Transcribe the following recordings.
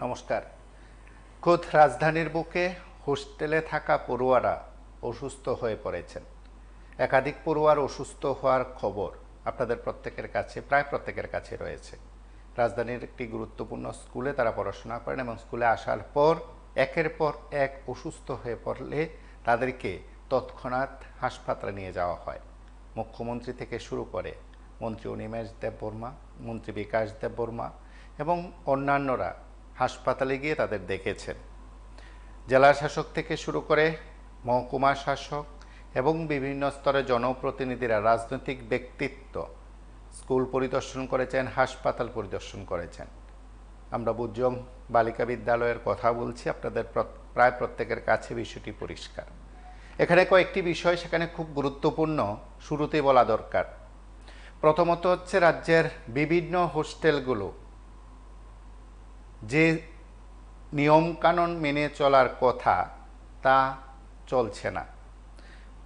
নমস্কার। খোদ রাজধানীর বুকে হোস্টেলে থাকা পড়ুয়ারা অসুস্থ হয়ে পড়েছেন। একাধিক পড়ুয়ার অসুস্থ হওয়ার খবর আপনাদের প্রত্যেকের কাছে, প্রায় প্রত্যেকের কাছে রয়েছে। রাজধানীর একটি গুরুত্বপূর্ণ স্কুলে তারা পড়াশোনা করেন এবং স্কুলে আসার পর একের পর এক অসুস্থ হয়ে পড়লে তাদেরকে তৎক্ষণাৎ হাসপাতালে নিয়ে যাওয়া হয়। মুখ্যমন্ত্রী থেকে শুরু করে মন্ত্রী অনিমেষ দেববর্মা, মন্ত্রী বিকাশ দেববর্মা এবং অন্যান্যরা হাসপাতালে গিয়ে তাদের দেখেছেন। জেলা শাসক থেকে শুরু করে মহকুমা শাসক এবং বিভিন্ন স্তরে জনপ্রতিনিধিরা, রাজনৈতিক ব্যক্তিত্ব স্কুল পরিদর্শন করেছেন, হাসপাতাল পরিদর্শন করেছেন। আমরা বুজ্জং বালিকা বিদ্যালয়ের কথা বলছি, আপনাদের প্রায় প্রত্যেকের কাছে বিষয়টি পরিষ্কার। এখানে কয়েকটি বিষয় সেখানে খুব গুরুত্বপূর্ণ শুরুতেই বলা দরকার। প্রথমত হচ্ছে রাজ্যের বিভিন্ন হোস্টেলগুলো যে নিয়মকানুন মেনে চলার কথা তা চলছে না।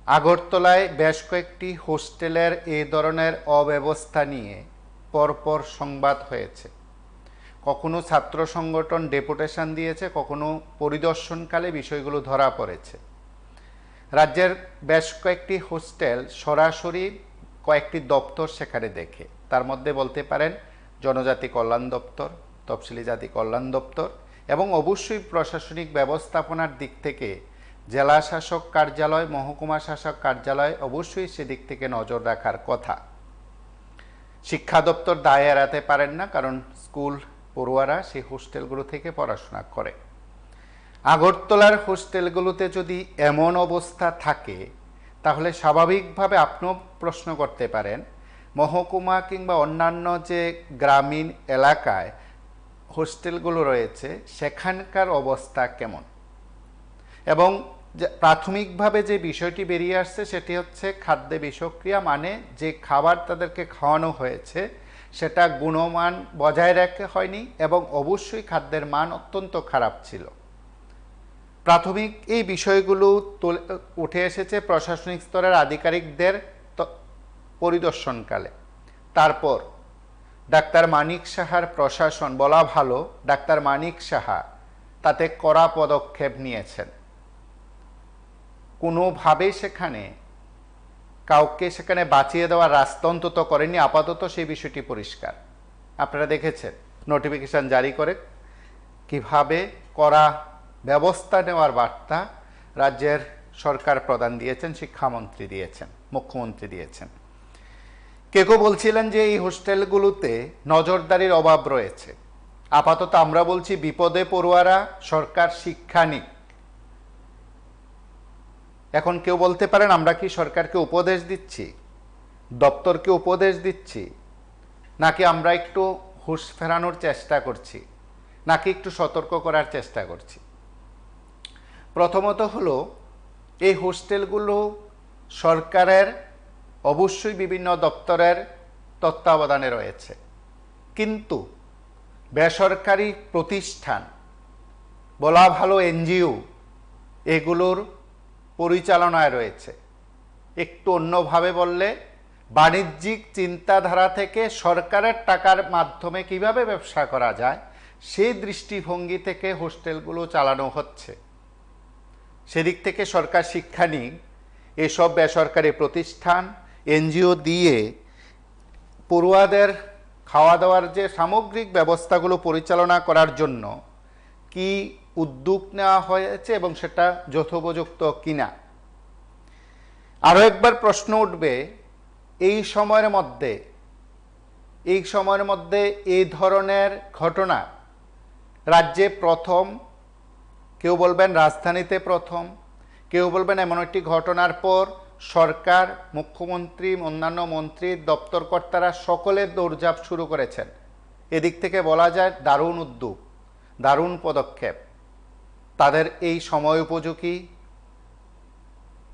আগরতলায় বেশ কয়েকটি হোস্টেলের এই ধরনের অব্যবস্থা নিয়ে পরপর সংবাদ হয়েছে। কখনো ছাত্র সংগঠন ডেপুটেশন দিয়েছে, কখনো পরিদর্শনকালে বিষয়গুলো ধরা পড়েছে। রাজ্যের বেশ কয়েকটি হোস্টেল সরাসরি কয়েকটি দপ্তর সেখানে দেখে, তার মধ্যে বলতে পারেন জনজাতি কল্যাণ দপ্তর, তফসিলি জাতি কল্যাণ দপ্তর এবং অবশ্যই প্রশাসনিক ব্যবস্থাপনার দিক থেকে জেলা শাসক কার্যালয়, মহকুমা শাসক কার্যালয় অবশ্যই সেদিক থেকে নজর রাখার কথা। শিক্ষা দপ্তর দায় এড়াতে পারেন না, কারণ স্কুল পড়ুয়ারা সেই হোস্টেলগুলো থেকে পড়াশোনা করে। আগরতলার হোস্টেলগুলোতে যদি এমন অবস্থা থাকে তাহলে স্বাভাবিকভাবে আপনিও প্রশ্ন করতে পারেন মহকুমা কিংবা অন্যান্য যে গ্রামীণ এলাকায় হোস্টেলগুলো রয়েছে সেখানকার অবস্থা কেমন। এবং প্রাথমিকভাবে যে বিষয়টি বেরিয়ে আসছে সেটি হচ্ছে খাদ্যে বিষক্রিয়া, মানে যে খাবার তাদেরকে খাওয়ানো হয়েছে সেটা গুণমান বজায় রাখা হয়নি এবং অবশ্যই খাদ্যের মান অত্যন্ত খারাপ ছিল। প্রাথমিক এই বিষয়গুলো উঠে এসেছে প্রশাসনিক স্তরের আধিকারিকদের পরিদর্শনকালে। তারপর ডাক্তার মানিক সাহার প্রশাসন, বলা ভালো ডাক্তার মানিক সাহা তাতে কড়া পদক্ষেপ নিয়েছেন। কোনোভাবেই সেখানে কাউকে সেখানে বাঁচিয়ে দেওয়ার রাস্তা অন্তত করেনি, আপাতত সেই বিষয়টি পরিষ্কার। আপনারা দেখেছেন নোটিফিকেশন জারি করে কিভাবে কড়া ব্যবস্থা নেওয়ার বার্তা রাজ্যের সরকার প্রধান দিয়েছেন, শিক্ষামন্ত্রী দিয়েছেন, মুখ্যমন্ত্রী দিয়েছেন। কেউ বলছিলেন যে এই হোস্টেলগুলোতে নজরদারির অভাব রয়েছে। আপাতত আমরা বলছি বিপদে পড়ুয়ারা, সরকার শিক্ষা নিক। এখন কেউ বলতে পারেন আমরা কি সরকারকে উপদেশ দিচ্ছি, দপ্তরকে উপদেশ দিচ্ছি, নাকি আমরা একটু হুঁশ ফেরানোর চেষ্টা করছি, নাকি একটু সতর্ক করার চেষ্টা করছি। প্রথমত হলো এই হোস্টেলগুলো সরকারের অবশ্যই বিভিন্ন দপ্তরের তত্ত্বাবধানে রয়েছে, কিন্তু বেসরকারি প্রতিষ্ঠান, বলা ভালো এনজিও, এগুলোর পরিচালনায় রয়েছে। একটু অন্যভাবে বললে বাণিজ্যিক চিন্তাধারা থেকে সরকারের টাকার মাধ্যমে কিভাবে ব্যবসা করা যায় সেই দৃষ্টিভঙ্গি থেকে হোস্টেলগুলো চালানো হচ্ছে। সেদিক থেকে সরকার শিক্ষা নিক। এসব বেসরকারি প্রতিষ্ঠান, এনজিও দিয়ে পড়ুয়াদের খাওয়া দাওয়ার যে সামগ্রিক ব্যবস্থাগুলো পরিচালনা করার জন্য কি উদ্যোগ নেওয়া হয়েছে এবং সেটা যথোপযুক্ত কিনা। আরও একবার প্রশ্ন উঠবে, এই সময়ের মধ্যে এই ধরনের ঘটনা রাজ্যে প্রথম, কেউ বলবেন রাজধানীতে প্রথম, কেউ বলবেন এমন একটি ঘটনার পর সরকার, মুখ্যমন্ত্রী, অন্যান্য মন্ত্রী, দপ্তর কর্তারা সকলে দৌড়ঝাঁপ শুরু করেছেন। এদিক থেকে বলা যায় দারুণ উদ্যোগ, দারুণ পদক্ষেপ। তাদের এই সময় উপযোগী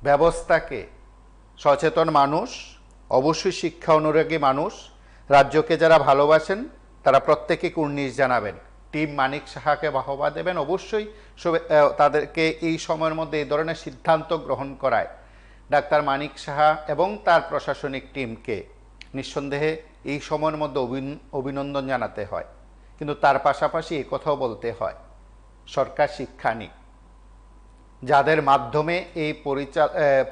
ব্যবস্থাকে সচেতন মানুষ, অবশ্যই শিক্ষা অনুরাগী মানুষ, রাজ্যকে যারা ভালোবাসেন তারা প্রত্যেকে কুর্নিশ জানাবেন, টিম মানিক সাহাকে বাহবা দেবেন। অবশ্যই তাদেরকে এই সময়ের মধ্যে এই ধরনের সিদ্ধান্ত গ্রহণ করায় ডাক্তার মানিক সাহা এবং তার প্রশাসনিক টিমকে নিঃসন্দেহে এই সময়ের মধ্যে অভিনন্দন জানাতে হয়। কিন্তু তার পাশাপাশি এই কথাও বলতে হয় সরকার শিক্ষা নিক, যাদের মাধ্যমে এই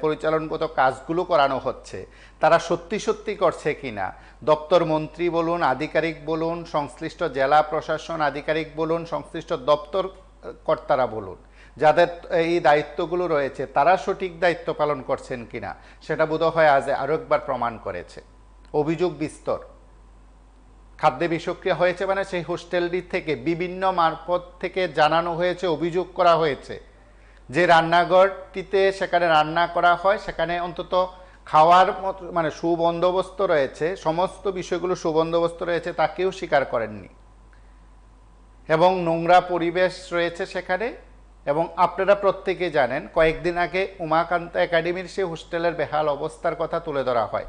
পরিচালনগত কাজগুলো করানো হচ্ছে তারা সত্যি সত্যি করছে কিনা, দপ্তর মন্ত্রী বলুন, আধিকারিক বলুন, সংশ্লিষ্ট জেলা প্রশাসন আধিকারিক বলুন, সংশ্লিষ্ট দপ্তর কর্তারা বলুন, যাদের এই দায়িত্বগুলো রয়েছে তারা সঠিক দায়িত্ব পালন করছেন কিনা সেটা বোধহয় আজ আরও একবার প্রমাণ করেছে। অভিযোগ বিস্তর, খাদ্যে বিষক্রিয়া হয়েছে মানে সেই হোস্টেলটি থেকে বিভিন্ন মারফত থেকে জানানো হয়েছে, অভিযোগ করা হয়েছে যে রান্নাঘরটিতে সেখানে রান্না করা হয় সেখানে অন্তত খাওয়ার মতো মানে সুবন্দোবস্ত রয়েছে, সমস্ত বিষয়গুলো সুবন্দোবস্ত রয়েছে তা কেউ স্বীকার করেননি, এবং নোংরা পরিবেশ রয়েছে সেখানে। এবং আপনারা প্রত্যেকে জানেন কয়েকদিন আগে উমাকান্ত একাডেমির সেই হোস্টেলের বেহাল অবস্থার কথা তুলে ধরা হয়।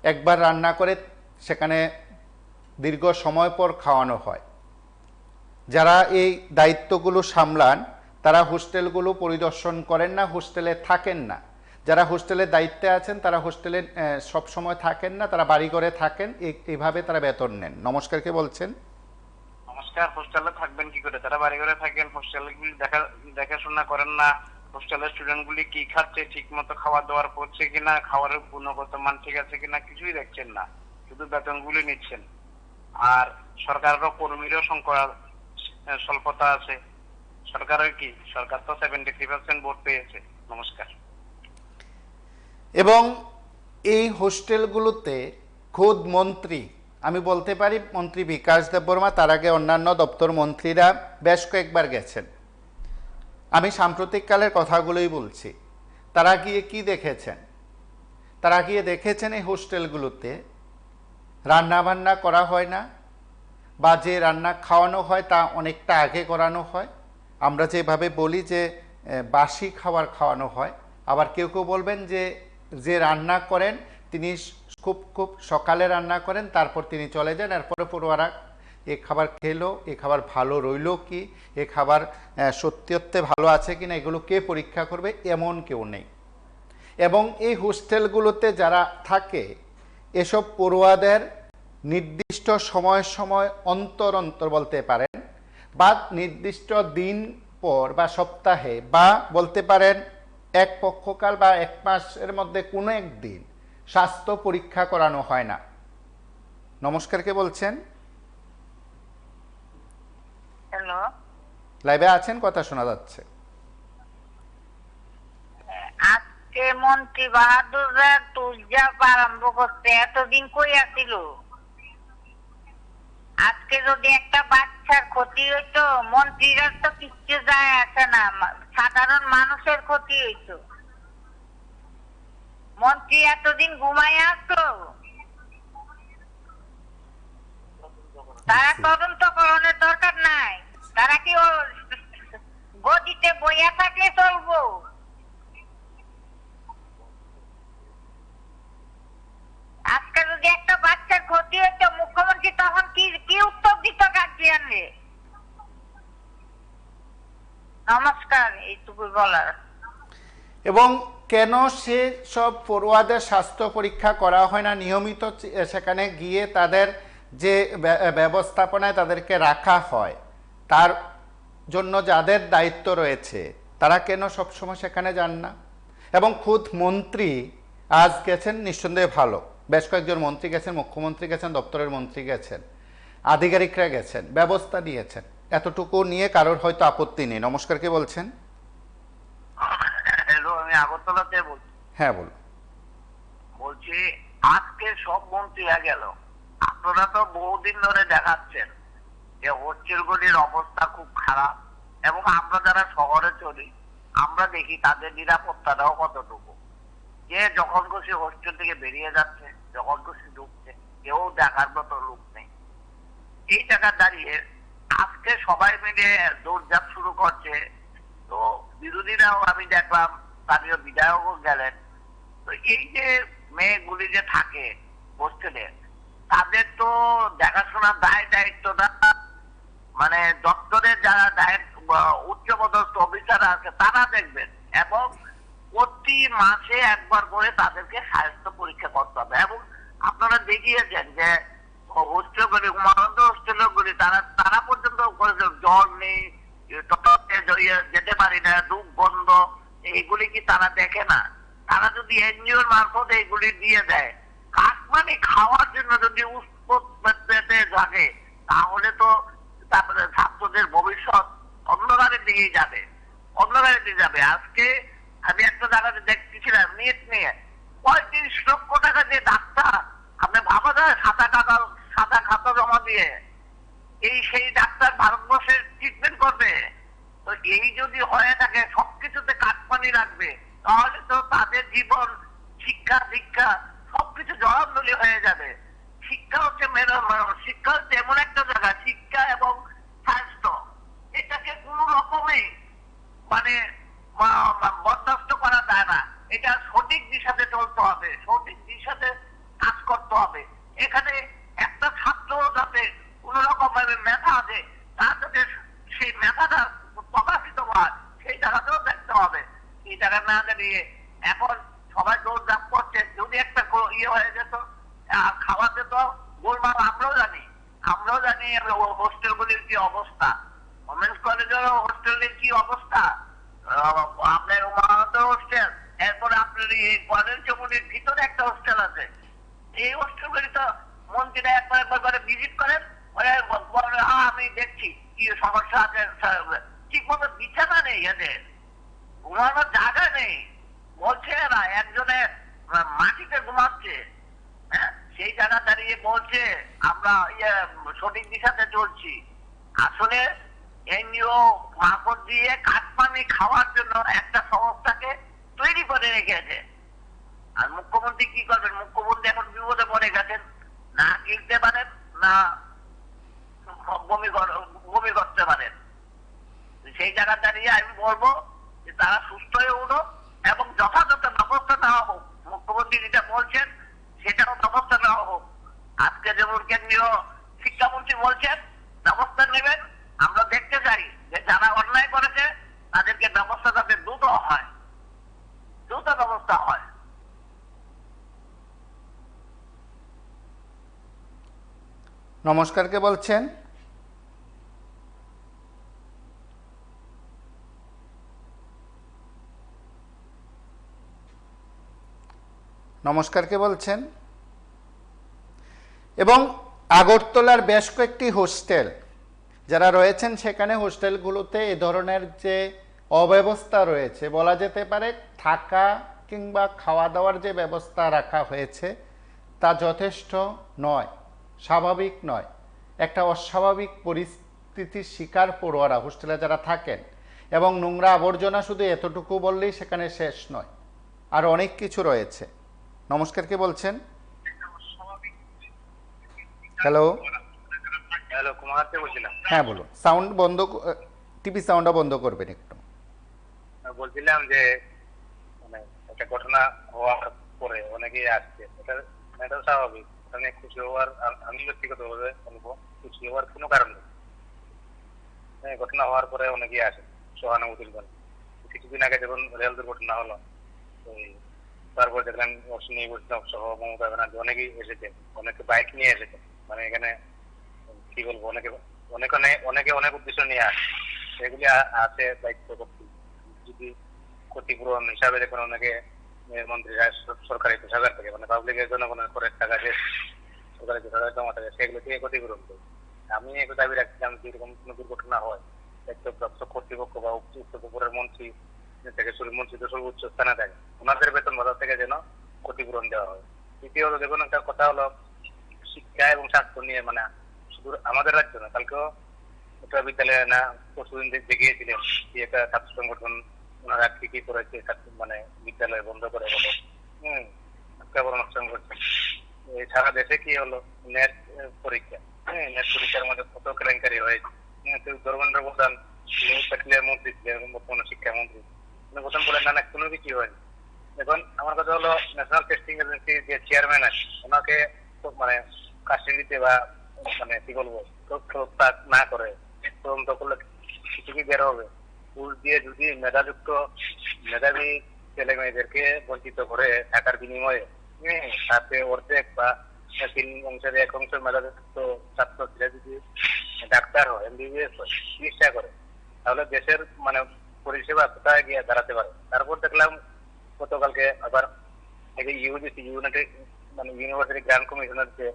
একবার রান্না করে সেখানে দীর্ঘ সময় পর খাওয়ানো হয়। যারা এই দায়িত্বগুলো সামলান তারা হোস্টেলগুলো পরিদর্শন করেন না, হোস্টেলে থাকেন না। যারা হোস্টেলের দায়িত্বে আছেন তারা হোস্টেলে সব সময় থাকেন না, তারা বাড়িঘরে থাকেন, এইভাবে তারা বেতন নেন। নমস্কার, কে বলছেন? নমস্কার। হোস্টেলে থাকবেন কি করে? তারা বাড়িঘরে থাকেন, হোস্টেলগুলি দেখাশোনা করেন না। হোস্টেলের স্টুডেন্টগুলি কি খাচ্ছে, ঠিক মতো খাওয়া দাওয়ার করছে কিনা, খাবারের গুণগত মান ঠিক আছে কিনা কিছুই দেখছেন না, শুধু বেতনগুলি নিচ্ছেন। আর সরকারেরও কর্মীরও সংখ্যা স্বল্পতা আছে। সরকারের কি, সরকার তো 73% ভোট পেয়েছে। নমস্কার। এবং এই হোস্টেলগুলোতে খোদ মন্ত্রী, আমি বলতে পারি মন্ত্রী বিকাশ দেববর্মা, তার আগে অন্যান্য দপ্তর মন্ত্রীরা বেশ কয়েকবার গেছেন। আমি সাম্প্রতিককালের কথাগুলোই বলছি। তারা গিয়ে কি দেখেছেন? তারা গিয়ে দেখেছেন এই হোস্টেলগুলোতে রান্না বান্না করা হয় না, বা যে রান্না খাওয়ানো হয় তা অনেকটা আগে করানো হয়। আমরা যেভাবে বলি যে বাসি খাবার খাওয়ানো হয়, আবার কেউ কেউ বলবেন যে যে রান্না করেন তিনি খুব খুব সকালে রান্না করেন, তারপর তিনি চলে যান, এরপরে পড়ুয়ারা এ খাবার খেলো, এ খাবার ভালো রইল কি, এ খাবার সত্যি ভালো আছে কিনা এগুলো কে পরীক্ষা করবে, এমন কেউ নেই। এবং এই হোস্টেলগুলোতে যারা থাকে এসব পড়ুয়াদের নির্দিষ্ট সময় সময় অন্তর অন্তর বলতে পারেন, বা নির্দিষ্ট দিন পর বা সপ্তাহে, বা বলতে পারেন এক পক্ষকাল বা এক মাসের মধ্যে কোনো একদিন স্বাস্থ্য পরীক্ষা করানো হয় না। নমস্কার, কে বলছেন? হ্যালো, লাইভে আছেন, কথা শোনা যাচ্ছে। আজকে মন্ত্রী বাহাদুররা তুলজাপ আরম্ভ করতে এতদিন কই আসিল? আজকে যদি একটা বাচ্চার ক্ষতি হইতো, মন্ত্রীরা তো কিচ্ছু যায় আসে না, সাধারণ মানুষের ক্ষতি হইতো। মন্ত্রী এতদিন ঘুমায় আসতো? তারা তদন্ত করণের দরকার নাই। তারা কি গদিতে বইয়া থাকলে চলবো? আজকে যদি একটা বাচ্চার ক্ষতি হতো, মুখ্যমন্ত্রী তখন কি উত্তর দিত গার্জিয়ানরে? নমস্কার, এইটুকু বলার। এবং কেন সে সব পড়ুয়াদের স্বাস্থ্য পরীক্ষা করা হয় না, নিয়মিত সেখানে গিয়ে তাদের যে ব্যবস্থাপনায় তাদেরকে রাখা হয়, তার জন্য যাদের দায়িত্ব রয়েছে তারা কেন সবসময় সেখানে যান না? এবং খুদ মন্ত্রী আজ গেছেন, নিঃসন্দেহে ভালো, বেশ কয়েকজন মন্ত্রী গেছেন, মুখ্যমন্ত্রী গেছেন, দপ্তরের মন্ত্রী গেছেন, আধিকারিকরা গেছেন, ব্যবস্থা নিয়েছেন, এতটুকু নিয়ে কারোর হয়তো আপত্তি নেই। নমস্কার, কে বলছেন? হ্যালো, আমি আগরতলাতে বলছি। হ্যাঁ বলুন। বলছি আজকে সব মন্ত্রীরা গেল, আপনারা তো বহুদিন ধরে দেখাচ্ছেন যে হোস্টেলগুলির অবস্থা খুব খারাপ, এবং আমরা যারা শহরে চলি আমরা দেখি তাদের নিরাপত্তাটাও কতটুকু। যে যখন খুশি হোস্টেল থেকে বেরিয়ে যাচ্ছে, যখন খুশি ঢুকছে, কেউ দেখার মতো লোক নেই। এই জায়গা দাঁড়িয়ে আজকে সবাই মিলে দৌড়ঝাঁপ শুরু করছে। তো বিরোধীরাও আমি দেখলাম, স্থানীয় বিধায়কও গেলেন। তো এই যে মেয়েগুলি যে থাকে হোস্টেলে, তাদের তো দেখাশোনার দায়িত্বটা মানে দপ্তরের যারা উচ্চপদস্থ অফিসার আছে তারা দেখবেন, এবং প্রতি মাসে একবার করে তাদেরকে স্বাস্থ্য পরীক্ষা করতে হবে। এবং আপনারা দেখিয়েছেন যে হোস্টেলগুলি উমানন্দ এনজিওর মারফত এইগুলি দিয়ে দেয়। কাটমানি খাওয়ার জন্য যদি উৎপত্তি থাকে তাহলে তো তারপরে ছাত্রদের ভবিষ্যৎ অন্ধকারের দিকেই যাবে, অন্ধকারের দিকে যাবে। আজকে আমি একটা জায়গাতে দেখতেছিলাম নিট নিয়ে 35 লক্ষ টাকা দিয়ে ডাক্তার, আপনি ভাবা যায় সাদা খাতা জমা দিয়ে সেই ডাক্তার ভারতবর্ষের ট্রিটমেন্ট করবে? তো এই যদি হয়ে থাকে সবকিছুতে কাটমানি লাগবে, তাহলে তো তাদের জীবন, শিক্ষা দীক্ষা সবকিছু জলাঞ্জলি হয়ে যাবে। শিক্ষা হচ্ছে শিক্ষা হচ্ছে এমন একটা জায়গা, শিক্ষা এবং স্বাস্থ্য এটাকে কোন রকমে মানে বরদাস্ত করা যায় না। এটা সঠিক দিশাতে চলতে হবে, সঠিক দিশাতে কাজ করতে হবে। এখানে একটা ছাত্র যাতে কোন রকম ভাবে মেধা আছে, তার যাতে সেই মেধাটা প্রকাশিত হয় সেই জায়গাতেও দেখতে হবে। এই জায়গা না দাঁড়িয়ে এখন সবাই দৌড় করছে। যদি একটা ইয়ে হয়ে যেত, খাওয়াতে তো গোলমাল আমরাও জানি হোস্টেলগুলির কি অবস্থা, ওমেন্স কলেজের হোস্টেলের কি অবস্থা, আপনার উমানন্দ হোস্টেল, এরপরে আপনার এই কলেজ চমুনির ভিতরে একটা হোস্টেল আছে। এই হোস্টেলগুলি তো মন্ত্রীরা একবার করে ভিজিট করেন, আমি দেখছি কি সমস্যা আছে। ঠিক মতো বিছানা নেই, এদের ঘুমানোর জায়গা নেই। বলছে না একজনের মাটিতে ঘুমাচ্ছে, হ্যাঁ, সেই জায়গা দাঁড়িয়ে বলছে আমরা সঠিক দিশাতে চলছি। আসলে এনজিও মারফত দিয়ে কাটমানি খাওয়ার জন্য একটা সংস্থাকে তৈরি করে রেখেছে। আর মুখ্যমন্ত্রী কি করবেন? মুখ্যমন্ত্রী এখন বিপদে পড়ে গেছেন, না গিলতে পারেন না বমি করতে পারেন। সেই জায়গা দাঁড়িয়ে আমি বলবো যে তারা সুস্থ হয়ে উঠো এবং যথাযথ ব্যবস্থা নেওয়া হোক। মুখ্যমন্ত্রী যেটা বলছেন সেটাও ব্যবস্থা নেওয়া হোক। আজকে যেমন কেন্দ্রীয় শিক্ষামন্ত্রী বলছেন ব্যবস্থা নেবেন, আমরা দেখতে চাই যে যারা অন্যায় করেছে তাদেরকে ব্যবস্থা যাতে দ্রুত ব্যবস্থা হয়। নমস্কার, কে বলছেন? নমস্কার, কে বলছেন? এবং আগরতলার বেশ কয়েকটি হোস্টেল যারা রয়েছেন, সেখানে হোস্টেলগুলোতে এ ধরনের যে অব্যবস্থা রয়েছে, বলা যেতে পারে থাকা কিংবা খাওয়া দাওয়ার যে ব্যবস্থা রাখা হয়েছে তা যথেষ্ট নয়, স্বাভাবিক নয়। একটা অস্বাভাবিক পরিস্থিতির শিকার পড়ুয়ারা হোস্টেলে যারা থাকেন, এবং নোংরা আবর্জনা শুধু এতটুকু বললেই সেখানে শেষ নয়, আর অনেক কিছু রয়েছে। নমস্কার, কে বলছেন? হ্যালো, কুমার বলছিলাম। হ্যাঁ বলুন। সাউন্ড বন্ধ, টিভি সাউন্ডটা বন্ধ করবেন একটু। বলছিলাম যে মানে একটা ঘটনা হওয়ার পরে অনেকেই আসছে, এটা স্বাভাবিক, ওখানে খুশি হওয়ার আমি ব্যক্তিগতভাবে বলবো খুশি হওয়ার কোনো কারণ নেই। ঘটনা হওয়ার পরে অনেকেই আসে সহানুভূতির জন্য। কিছুদিন আগে যখন রেল দুর্ঘটনা হলো, তারপর দেখলাম অশ্বিনী বৈষ্ণব সহ মমতা ব্যানার্জি অনেকেই এসেছেন, অনেকে বাইক নিয়ে এসেছেন। মানে এখানে কি বলবো, অনেকে অনেক উদ্দেশ্য নিয়ে আসে, সেগুলি আছে দায়িত্ব করতে। যদি ক্ষতিপূরণ হিসাবে দেখুন অনেকে মন্ত্রীরা সরকারি কোষাগার থেকে, মানে পাবলিকের জনগণের করের টাকা যে সরকারি কোষাগার জমা থাকে সেগুলো থেকে ক্ষতিপূরণ করে। আমি একটু দাবি রাখছিলাম যে এরকম কোনো দুর্ঘটনা হয়, দায়িত্বপ্রাপ্ত কর্তৃপক্ষ বা উপরের মন্ত্রী থেকে মন্ত্রী তো সর্বোচ্চ স্থানে থাকে, ওনাদের বেতন ভাতা থেকে যেন ক্ষতিপূরণ দেওয়া হয়। দ্বিতীয়ত দেখুন একটা কথা হলো শিক্ষা এবং স্বাস্থ্য নিয়ে, মানে শুধু আমাদের রাজ্য না, কালকেও একটা বিদ্যালয়ে না পরশুদিন দেখিয়েছিলেন যে একটা ছাত্র সংগঠন ওনারা কি করেছে, মানে বিদ্যালয় বন্ধ করে বলো অনুষ্ঠান করছে। সারা দেশে কি হলো নেট পরীক্ষা, নেট পরীক্ষার মধ্যে কত কেলেঙ্কারি হয়েছে। ধর্মেন্দ্র প্রধান মন্ত্রী ছিলেন, বর্তমানে শিক্ষামন্ত্রী, প্রধান বলেন না কোনো কিছু হয়নি। এখন আমার কথা হলো ন্যাশনাল টেস্টিং এজেন্সি যে চেয়ারম্যান আছে ওনাকে মানে কাস্টডিতে বা মানে কি বলবো না করে তদন্ত করলে কিছু কি বের হবে? ঘুষ দিয়ে যদি মেধাবী ছেলে মেয়েদেরকে বঞ্চিত করে টাকার বিনিময়ে তাতে অর্ধেক বা 1/3 মেধাযুক্ত ছাত্র ছেলে যদি ডাক্তার হয়, MBBS হয়, চিকিৎসা করে, তাহলে দেশের মানে পরিষেবা কোথায় গিয়ে দাঁড়াতে পারে। তারপর দেখলাম গতকালকে আবার ইউজিসি ইউনাইটেড মানে ইউনিভার্সিটি গ্র্যান্ড কমিশনের যে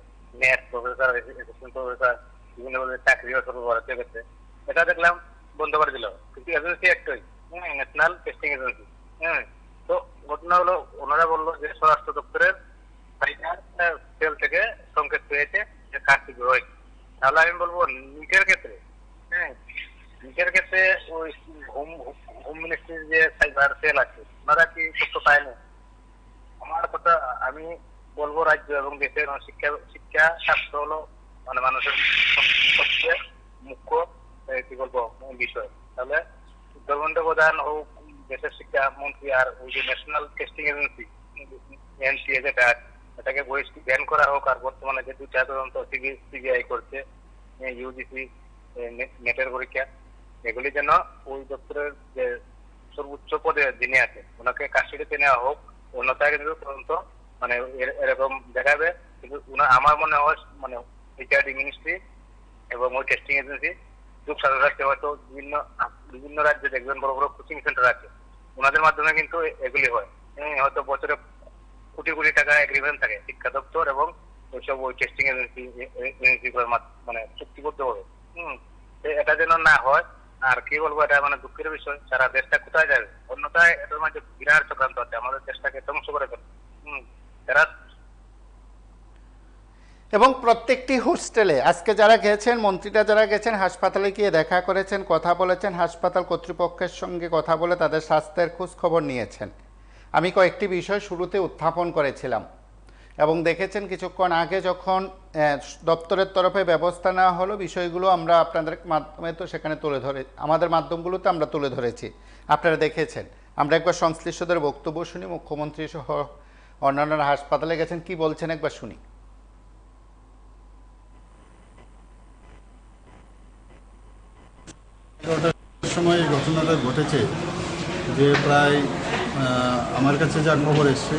নেট প্রফেসর অ্যাসিস্ট্যান্ট প্রফেসর বিভিন্ন চাকরি শুরু করতে গেছে, এটা দেখলাম বন্ধ করে দিল। কিন্তু এজেন্সি একটাই, ন্যাশনাল টেস্টিং এজেন্সি। হ্যাঁ, তো ঘটনা হলো ওনারা বললো যে স্বরাষ্ট্র দপ্তরের সেল থেকে সংকেত পেয়েছে যে কার্তিক রয়। তাহলে আমি বলবো নিটের ক্ষেত্রে, হ্যাঁ নিটের ক্ষেত্রে ওই হোম মিনিস্ট্রির যে সাইবার সেল আছে ওনারা কি তথ্য পায় না? আমার কথা আমি বলবো রাজ্য এবং দেশের শিক্ষা শাস্ত্র হলো মানে মানুষের সবচেয়ে মুখ্য কি বলবো বিষয়। তাহলে ধর্মন্ড প্রধান হোক, দেশের শিক্ষা মন্ত্রী আর ওই যে ন্যাশনাল টেস্টিং এজেন্সি এনটিএ যেটা এটাকে ব্যান করা হোক। আর বর্তমানে যে দুইটা তদন্ত সিবিআই করছে, ইউজিসি নেটের পরীক্ষা, এগুলি যেন ওই দপ্তরের যে সর্বোচ্চ পদে যিনি আছে ওনাকে কাস্টডিতে নেওয়া হোক, অন্যথায় কিন্তু তদন্ত মানে এরকম দেখাবে। কিন্তু আমার মনে হয় মানে এইচআরডি মিনিস্ট্রি এবং ওই টেস্টিং এজেন্সি যোগ সাথে রাখতে হয়তো বিভিন্ন রাজ্যে দেখবেন বড় বড় কোচিং সেন্টার আছে, ওনাদের মাধ্যমে কিন্তু এগুলি হয়। হয়তো বছরে কোটি কোটি টাকা এগ্রিমেন্ট থাকে শিক্ষা দপ্তর এবং ওইসব ওই টেস্টিং এজেন্সি মানে চুক্তিবদ্ধ হবে। এটা যেন না হয়। আর কি বলবো, এটা মানে দুঃখের বিষয়, সারা দেশটা কোথায় যাবে? অন্যথায় এটার মাঝে বিরাট চক্রান্ত আছে, আমাদের দেশটাকে ধ্বংস করে ফেলে। এরা এবং প্রত্যেকটি হোস্টেলে আজকে যারা গেছেন, মন্ত্রীরা যারা গেছেন, হাসপাতালে গিয়ে দেখা করেছেন, কথা বলেছেন, হাসপাতাল কর্তৃপক্ষের সঙ্গে কথা বলে তাদের স্বাস্থ্যের খোঁজ খবর নিয়েছেন। আমি কয়েকটি বিষয় শুরুতে উত্থাপন করেছিলাম এবং দেখেছেন কিছুক্ষণ আগে যখন দপ্তরের তরফে ব্যবস্থা নেওয়া হলো, বিষয়গুলো আমরা আপনাদের মাধ্যমে তো সেখানে আমাদের মাধ্যমগুলোতে আমরা তুলে ধরেছি, আপনারা দেখেছেন। আমরা একবার সংশ্লিষ্টদের বক্তব্য শুনি। মুখ্যমন্ত্রী সহ অন্যান্যরা হাসপাতালে গেছেন, কি বলছেন একবার শুনি। সময় এই ঘটনাটা ঘটেছে যে প্রায় আমার কাছে যা খবর এসছে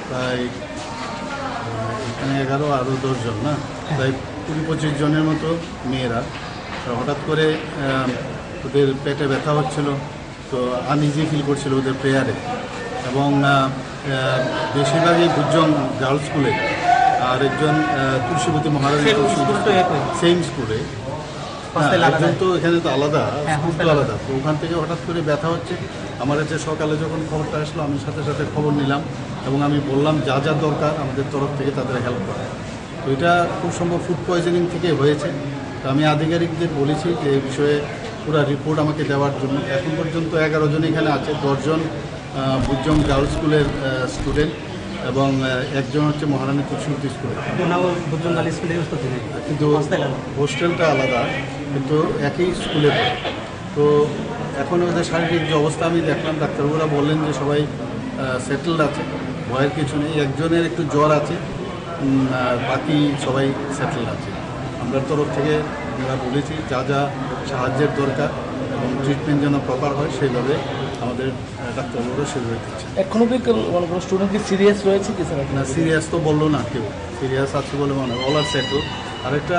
প্রায় এখানে 11 আরও 10 জন, না প্রায় 20-25 জনের মতো মেয়েরা হঠাৎ করে ওদের পেটে ব্যথা হচ্ছিল, তো আনইজি ফিল করছিল ওদের প্রেয়ারে। এবং বেশিরভাগই ভুজং গার্লস স্কুলে আর একজন তুলসীবতী মহারানী সেম স্কুলে। একজন তো এখানে তো আলাদা, স্কুল তো আলাদা, তো ওখান থেকে হঠাৎ করে ব্যথা হচ্ছে। আমার কাছে সকালে যখন খবরটা আসলো আমি সাথে সাথে খবর নিলাম এবং আমি বললাম যা যা দরকার আমাদের তরফ থেকে তাদের হেল্প করা। তো এটা খুব সম্ভব ফুড পয়জনিং থেকে হয়েছে। তো আমি আধিকারিকদের বলেছি যে এই বিষয়ে পুরো রিপোর্ট আমাকে দেওয়ার জন্য। এখন পর্যন্ত 11 জন এখানে আছে, 10 জন ভুজং গার্লস স্কুলের স্টুডেন্ট এবং একজন হচ্ছে মহারানী তুলসীবতী স্কুলে। কিন্তু হোস্টেলটা আলাদা, কিন্তু একই স্কুলে পড়ে। তো এখন ওদের শারীরিক যে অবস্থা আমি দেখলাম, ডাক্তারবাবুরা বললেন যে সবাই সেটেলড আছে, ভয়ের কিছু নেই। একজনের একটু জ্বর আছে, আর বাকি সবাই সেটেলড আছে। আমরা তরফ থেকে আমরা বলেছি যা যা সাহায্যের দরকার এবং ট্রিটমেন্ট যেন প্রপার হয় সেইভাবে আমাদের ডাক্তারবাবুরা সেভাবে দিচ্ছে। এখনো কি কোনো স্টুডেন্ট কি সিরিয়াস রয়েছে কি স্যার? না, সিরিয়াস তো বললো না কেউ, সিরিয়াস আছে বলে মনে হয়, অল আর সেটেল। আরেকটা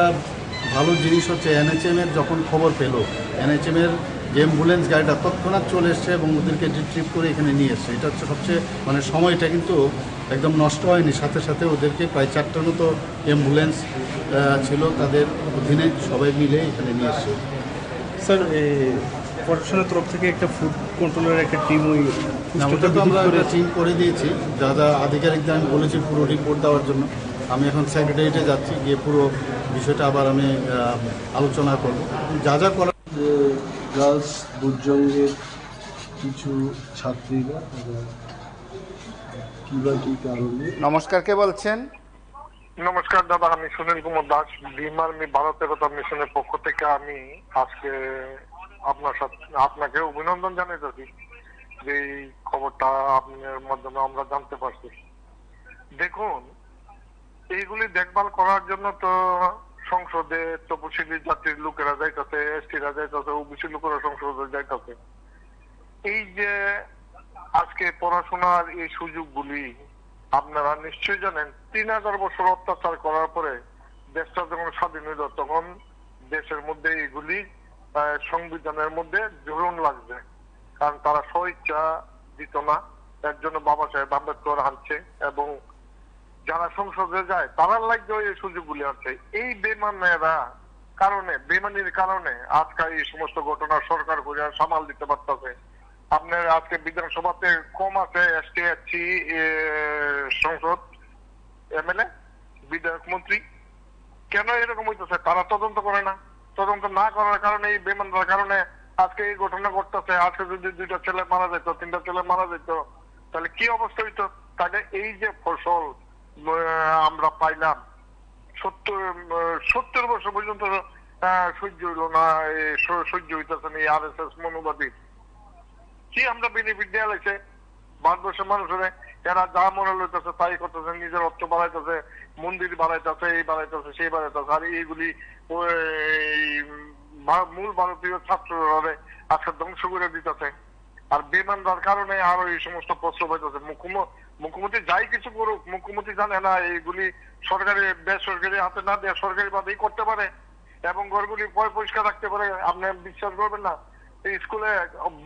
ভালো জিনিস হচ্ছে এনএচএমের যখন খবর পেলো, এনএচএমের যে অ্যাম্বুলেন্স গাড়িটা তৎক্ষণাৎ চলে এসছে এবং ওদেরকে রিট্রিভ করে এখানে নিয়ে এসছে। এটা হচ্ছে সবচেয়ে মানে সময়টা কিন্তু একদম নষ্ট হয়নি। সাথে সাথে ওদেরকে প্রায় 4টার মতো অ্যাম্বুলেন্স ছিল, তাদের অধীনে সবাই মিলে এখানে নিয়ে এসছে। স্যার প্রশাসনের তরফ থেকে একটা ফুড কন্ট্রোলের একটা টিম ওটা তো আমরা একটা টিম করে দিয়েছি, যা যা আধিকারিকদের আমি বলেছি পুরো রিপোর্ট দেওয়ার জন্য। আমি এখন সেক্রেটারিয়েটে যাচ্ছি, গিয়ে পুরো বিষয়টা আবার আমি আলোচনা করব যা যা করার। যে গার্লস ভুজঙ্গের কিছু ছাত্রীরা কিংবা কি কারণে। নমস্কার, কে বলছেন? নমস্কার দাদা, আমি সুনীল কুমার দাস, বিমার ভারত একতা মিশনের পক্ষ থেকে। আমি আজকে আপনাকে অভিনন্দন জানাইতেছি যে এই খবরটা আপনার মাধ্যমে আমরা জানতে পারছি। দেখুন, এইগুলি দেখভাল করার জন্য তো সংসদে তপশিলি জাতির লোকেরা যাইতেছে, এসটিরা যাইতেছে, ওবিসি লোকেরা সংসদে যাইতেছে। এই যে আজকে পড়াশোনার এই সুযোগগুলি আপনারা নিশ্চয়ই জানেন, 3000 বছর অত্যাচার করার পরে দেশটা যখন স্বাধীন হইল তখন দেশের মধ্যে এগুলি সংবিধানের মধ্যে জোরন লাগবে, কারণ তারা স্বইচ্ছা দিত না। এর জন্য বাবা সাহেব আম্বেদকর আনছে এবং যারা সংসদে যায় তারা লাগবে এই সুযোগগুলি আছে। এই বেমানির কারণে আজকে এই সমস্ত ঘটনা সরকার করে সামাল দিতে পারতেছে। আপনার আজকে বিধানসভাতে কম আছে এসটি এসসি সংসদ এমএলএ বিধায়ক মন্ত্রী, কেন এরকম হইতেছে? তারা তদন্ত করে না। তদন্ত না করার কারণে এই বেমানদের কারণে আজকে এই ঘটনা ঘটতেছে। আজকে যদি 2টা ছেলে মারা যেত, 3টা ছেলে মারা যেত, তাহলে কি অবস্থা হইতো? তাহলে এই যে ফসল আমরা পাইলাম 70 বছর পর্যন্ত সহ্য হইলো না, সহ্য হইতেছে না এই RSS মনোবাদী। কি আমরা বেনিফিট দেওয়া লাগছে ভারতবর্ষের মানুষের? এরা যা মনে লইতেছে তাই করতেছে, নিজের অর্থ বাড়াইতেছে, মন্দির বাড়াইতেছে, এই বাড়াইতেছে, সেই বাড়াইতেছে। আর এইগুলি মূল ভারতীয় ছাত্ররা আজকে ধ্বংস করে দিতেছে। আর বেমানদার কারণে আরো এই সমস্ত প্রশ্ন পাইতেছে। মুখ্যমন্ত্রী যাই কিছু করুক, মুখ্যমন্ত্রী জানে না এইগুলি সরকারি বেসরকারি হাতে না দিয়ে সরকারি ভাবেই করতে পারে এবং ঘরগুলি পরিষ্কার রাখতে পারে। আপনি বিশ্বাস করবেন না, স্কুলে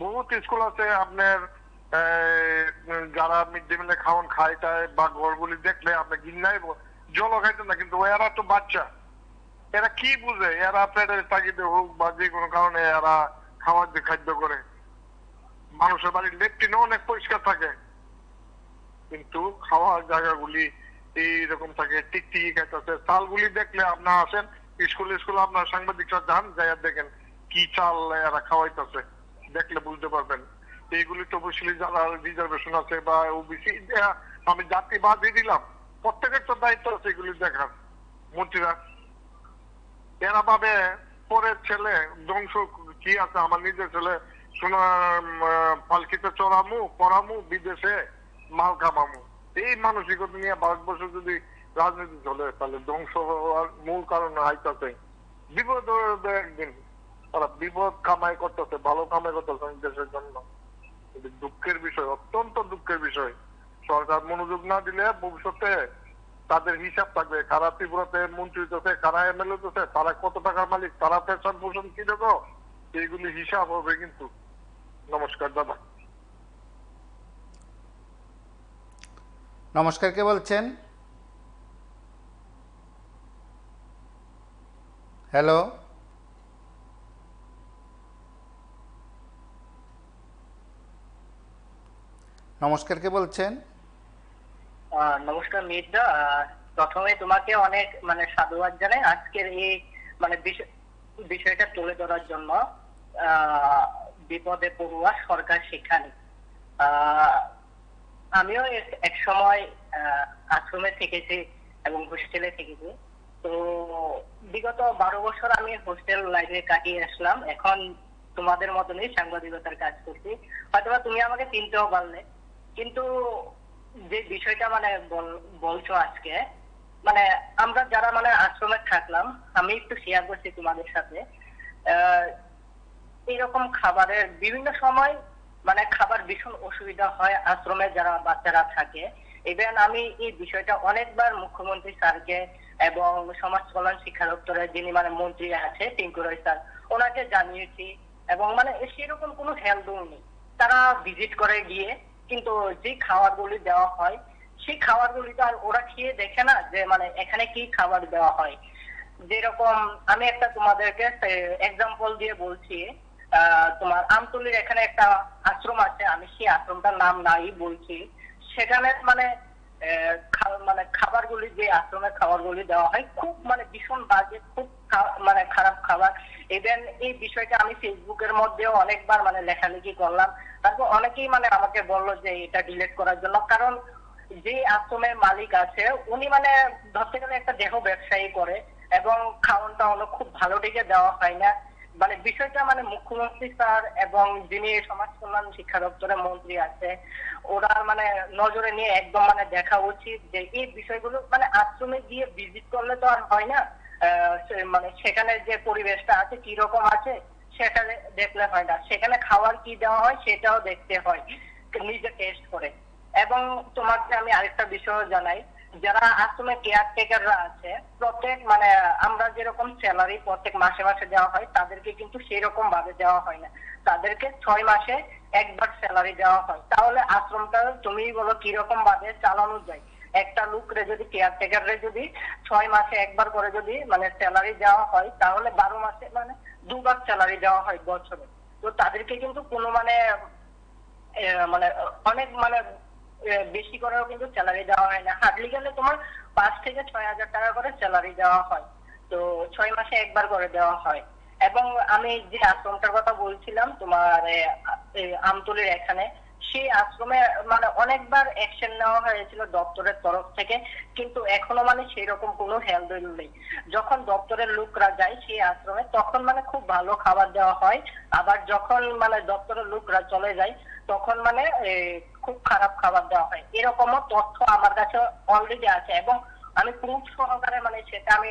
বহুত স্কুল আছে আপনার যারা মিড ডে মিলে খাওয়ান খায় বা ঘরগুলি দেখলে আপনি ঘিন্নাই জল খাইতেন না, কিন্তু এরা তো বাচ্চা, এরা কি বুঝে? এরা পেটের তাগিদে হোক বা যে কোনো কারণে এরা খাওয়ার যে খাদ্য করে। মানুষের বাড়ির লেট্রিনও অনেক পরিষ্কার থাকে, কিন্তু খাওয়ার জায়গাগুলি এইরকম থাকে, টিকটিকি খাইতেছে। চালগুলি দেখলে আপনার আসেন স্কুলে আপনার সাংবাদিকরা যান, যাই দেখেন কি চাল এরা খাওয়াইতেছে, দেখলে বুঝতে পারবেন। এইগুলি তপশিলি যারা রিজার্ভেশন আছে বা ওবিসি, আমি জাতি বাদ দিয়ে দিলাম, প্রত্যেকের তো দায়িত্ব আছে এগুলি দেখার। মন্ত্রীরা এরা ভাবে পরের ছেলে ধ্বংস কি আছে, আমার নিজের ছেলে সোনার পালকিতে চড়ামু, পড়ামু, বিদেশে মাল কামামু। এই মানসিকতা নিয়ে ভারতবর্ষ যদি রাজনীতি চলে তাহলে ধ্বংস হওয়ার মূল কারণ হাইতাছে। বিপদ একদিন তারা বিপদ কামাই করতেছে, ভালো কামাই করতেছে দেশের জন্য। কিন্তু দুঃখের বিষয়, অত্যন্ত দুঃখের বিষয়, সরকার মনোযোগ না দিলে ভবিষ্যতে তাদের হিসাব থাকবে। কারা ত্রিপুরাতে মন্ত্রী হইতেছে, কারা এমএলএ হইতেছে, তারা কত টাকার মালিক, তারা পেশন পোষণ কি দেখো, এইগুলি হিসাব হবে কিন্তু। নমস্কার দাদা। নমস্কার, কে বলছেন? হ্যালো, নমস্কার, কে বলছেন? নমস্কার মির্জা, প্রথমে তোমাকে অনেক সাধুবাদ জানাই আজকের এই বিষয়টা তুলে ধরার জন্য। বিপদে পড়ুয়া সরকার সেখানে। আমিও এক সময় আশ্রমে থেকেছি এবং হোস্টেলে থেকেছি। তো বিগত 12 বছর আমি হোস্টেল লাইফে কাটিয়ে আসলাম। এখন তোমাদের মতনই সাংবাদিকতার কাজ করছি। হয়তোবা তুমি আমাকে চিনতেও পারলে, কিন্তু যে বিষয়টা বলছো আজকে, আমরা যারা আশ্রমে থাকলাম, আমি একটু শেয়ার করছি তোমাদের সাথে। এইরকম খাবারের বিভিন্ন সময় খাবার ভীষণ অসুবিধা হয় আশ্রমে যারা বাচ্চারা থাকে। ইভেন আমি এই বিষয়টা অনেকবার মুখ্যমন্ত্রী স্যারকে এবং সমাজ কল্যাণ শিক্ষা দপ্তরের যিনি মন্ত্রী আছে টিঙ্কু রায় স্যার, ওনাকে জানিয়েছি এবং সেরকম কোনো হেল্পও নেই। তারা ভিজিট করে গিয়ে, কিন্তু যে খাবারগুলি দেওয়া হয় সেই খাবারগুলি তো আর ওরা খেয়ে দেখে না যে এখানে কি খাবার দেওয়া হয়। যেরকম আমি একটা তোমাদেরকে এক্সাম্পল দিয়ে বলছি, তোমার আমতলির এখানে একটা আশ্রম আছে, আমি সেই আশ্রমটার নাম নাই বলছি। সেখানে খাবারগুলি, যে আশ্রমের খাবারগুলি দেওয়া হয় খুব ভীষণ বাজে, খুব খারাপ খাবার। ইভেন এই বিষয়টা আমি ফেসবুকের মধ্যেও অনেকবার লেখালেখি করলাম। তারপর অনেকেই আমাকে বললো যে এটা ডিলিট করার জন্য, কারণ যে আশ্রমের মালিক আছে উনি ধরতে গেলে একটা দেহ ব্যবসায়ী করে এবং খাওয়ানটা খুব ভালো দিকে দেওয়া হয় না। বিষয়টা মুখ্যমন্ত্রী স্যার এবং যিনি সমাজ কল্যাণ শিক্ষা দপ্তরের মন্ত্রী আছে, ওরা নজরে নিয়ে একদম দেখা উচিত যে এই বিষয়গুলো আশ্রমে গিয়ে ভিজিট করলে তো আর হয় না। সেখানে যে পরিবেশটা আছে কি রকম আছে সেটা দেখলে হয় না, সেখানে খাবার কি দেওয়া হয় সেটাও দেখতে হয় নিজে টেস্ট করে। এবং তোমাকে আমি আরেকটা বিষয় জানাই, যারা আশ্রমে কেয়ারটেকাররা আছে, প্রত্যেক মানে আমরা যেরকম স্যালারি প্রত্যেক মাসে মাসে দেওয়া হয়, তাদেরকে কিন্তু সেই রকম ভাবে দেওয়া হয় না। তাদেরকে 6 মাসে একবার স্যালারি দেওয়া হয়। তাহলে আশ্রমটা তুমি বলো কিরকম ভাবে চালানো যায়? একটা লোকরে যদি কেয়ারটেকাররে যদি 6 মাসে একবার করে যদি মানে স্যালারি দেওয়া হয়, তাহলে 12 মাসে মানে 2 বার স্যালারি দেওয়া হয় বছরে। তো তাদেরকে কিন্তু কোনো মানে মানে অনেক মানে বেশি করেও কিন্তু স্যালারি দেওয়া হয় না। হার্ডলি গেলে তোমার 5 থেকে 6,000 টাকা করে স্যালারি দেওয়া হয়। তো 6 মাসে একবার করে দেওয়া হয়। এবং আমি যে আশ্রমটার কথা বলছিলাম তোমার আমতলীর এখানে, সেই আশ্রমে মানে অনেকবার অ্যাকশন নেওয়া হয়েছিল দপ্তরের তরফ থেকে, কিন্তু এখনো মানে সেই রকম কোনো হেলদোল নেই। যখন দপ্তরের লোকরা যায় সেই আশ্রমে, তখন মানে খুব ভালো খাবার দেওয়া হয়। আবার যখন মানে দপ্তরের লোকরা চলে যায়, তখন মানে খুব খারাপ খাবার দেওয়া হয়। এরকমও তথ্য আমার কাছে অলরেডি আছে, এবং আমি প্রুফ সহকারে মানে সেটা আমি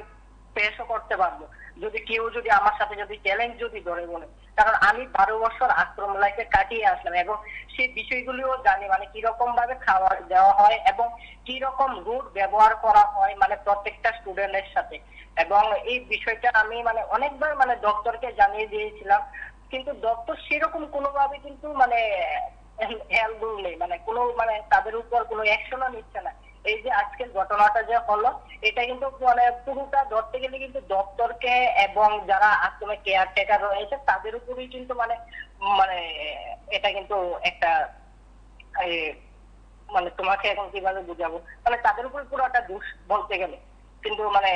পেশও করতে পারবো, যদি কেউ যদি আমার সাথে যদি চ্যালেঞ্জ যদি ধরে বলে। কারণ আমি 12 বছর আশ্রম লাইফে কাটিয়ে আসলাম, এবং সেই বিষয়গুলিও জানি, মানে কিরকম ভাবে খাবার দেওয়া হয় এবং কিরকম রুট ব্যবহার করা হয় মানে প্রত্যেকটা স্টুডেন্টের সাথে। এবং এই বিষয়টা আমি মানে অনেকবার মানে দপ্তরকে জানিয়ে দিয়েছিলাম, কিন্তু দপ্তর সেরকম কোনোভাবে কিন্তু মানে হেল্পফুল নেই, মানে কোনো মানে তাদের উপর কোনো অ্যাকশনও নিচ্ছে না। এই যে আজকের ঘটনাটা যে হলো, এটা কিন্তু মানে পুরোটা ধরতে গেলে কিন্তু দপ্তরকে এবং যারা আশ্রমে কেয়ারটেকার রয়েছে তাদের উপরেই কিন্তু মানে মানে এটা কিন্তু একটা মানে তোমাকে এখন কিভাবে বুঝাবো, মানে তাদের উপর পুরোটা দোষ বলতে গেলে। কিন্তু মানে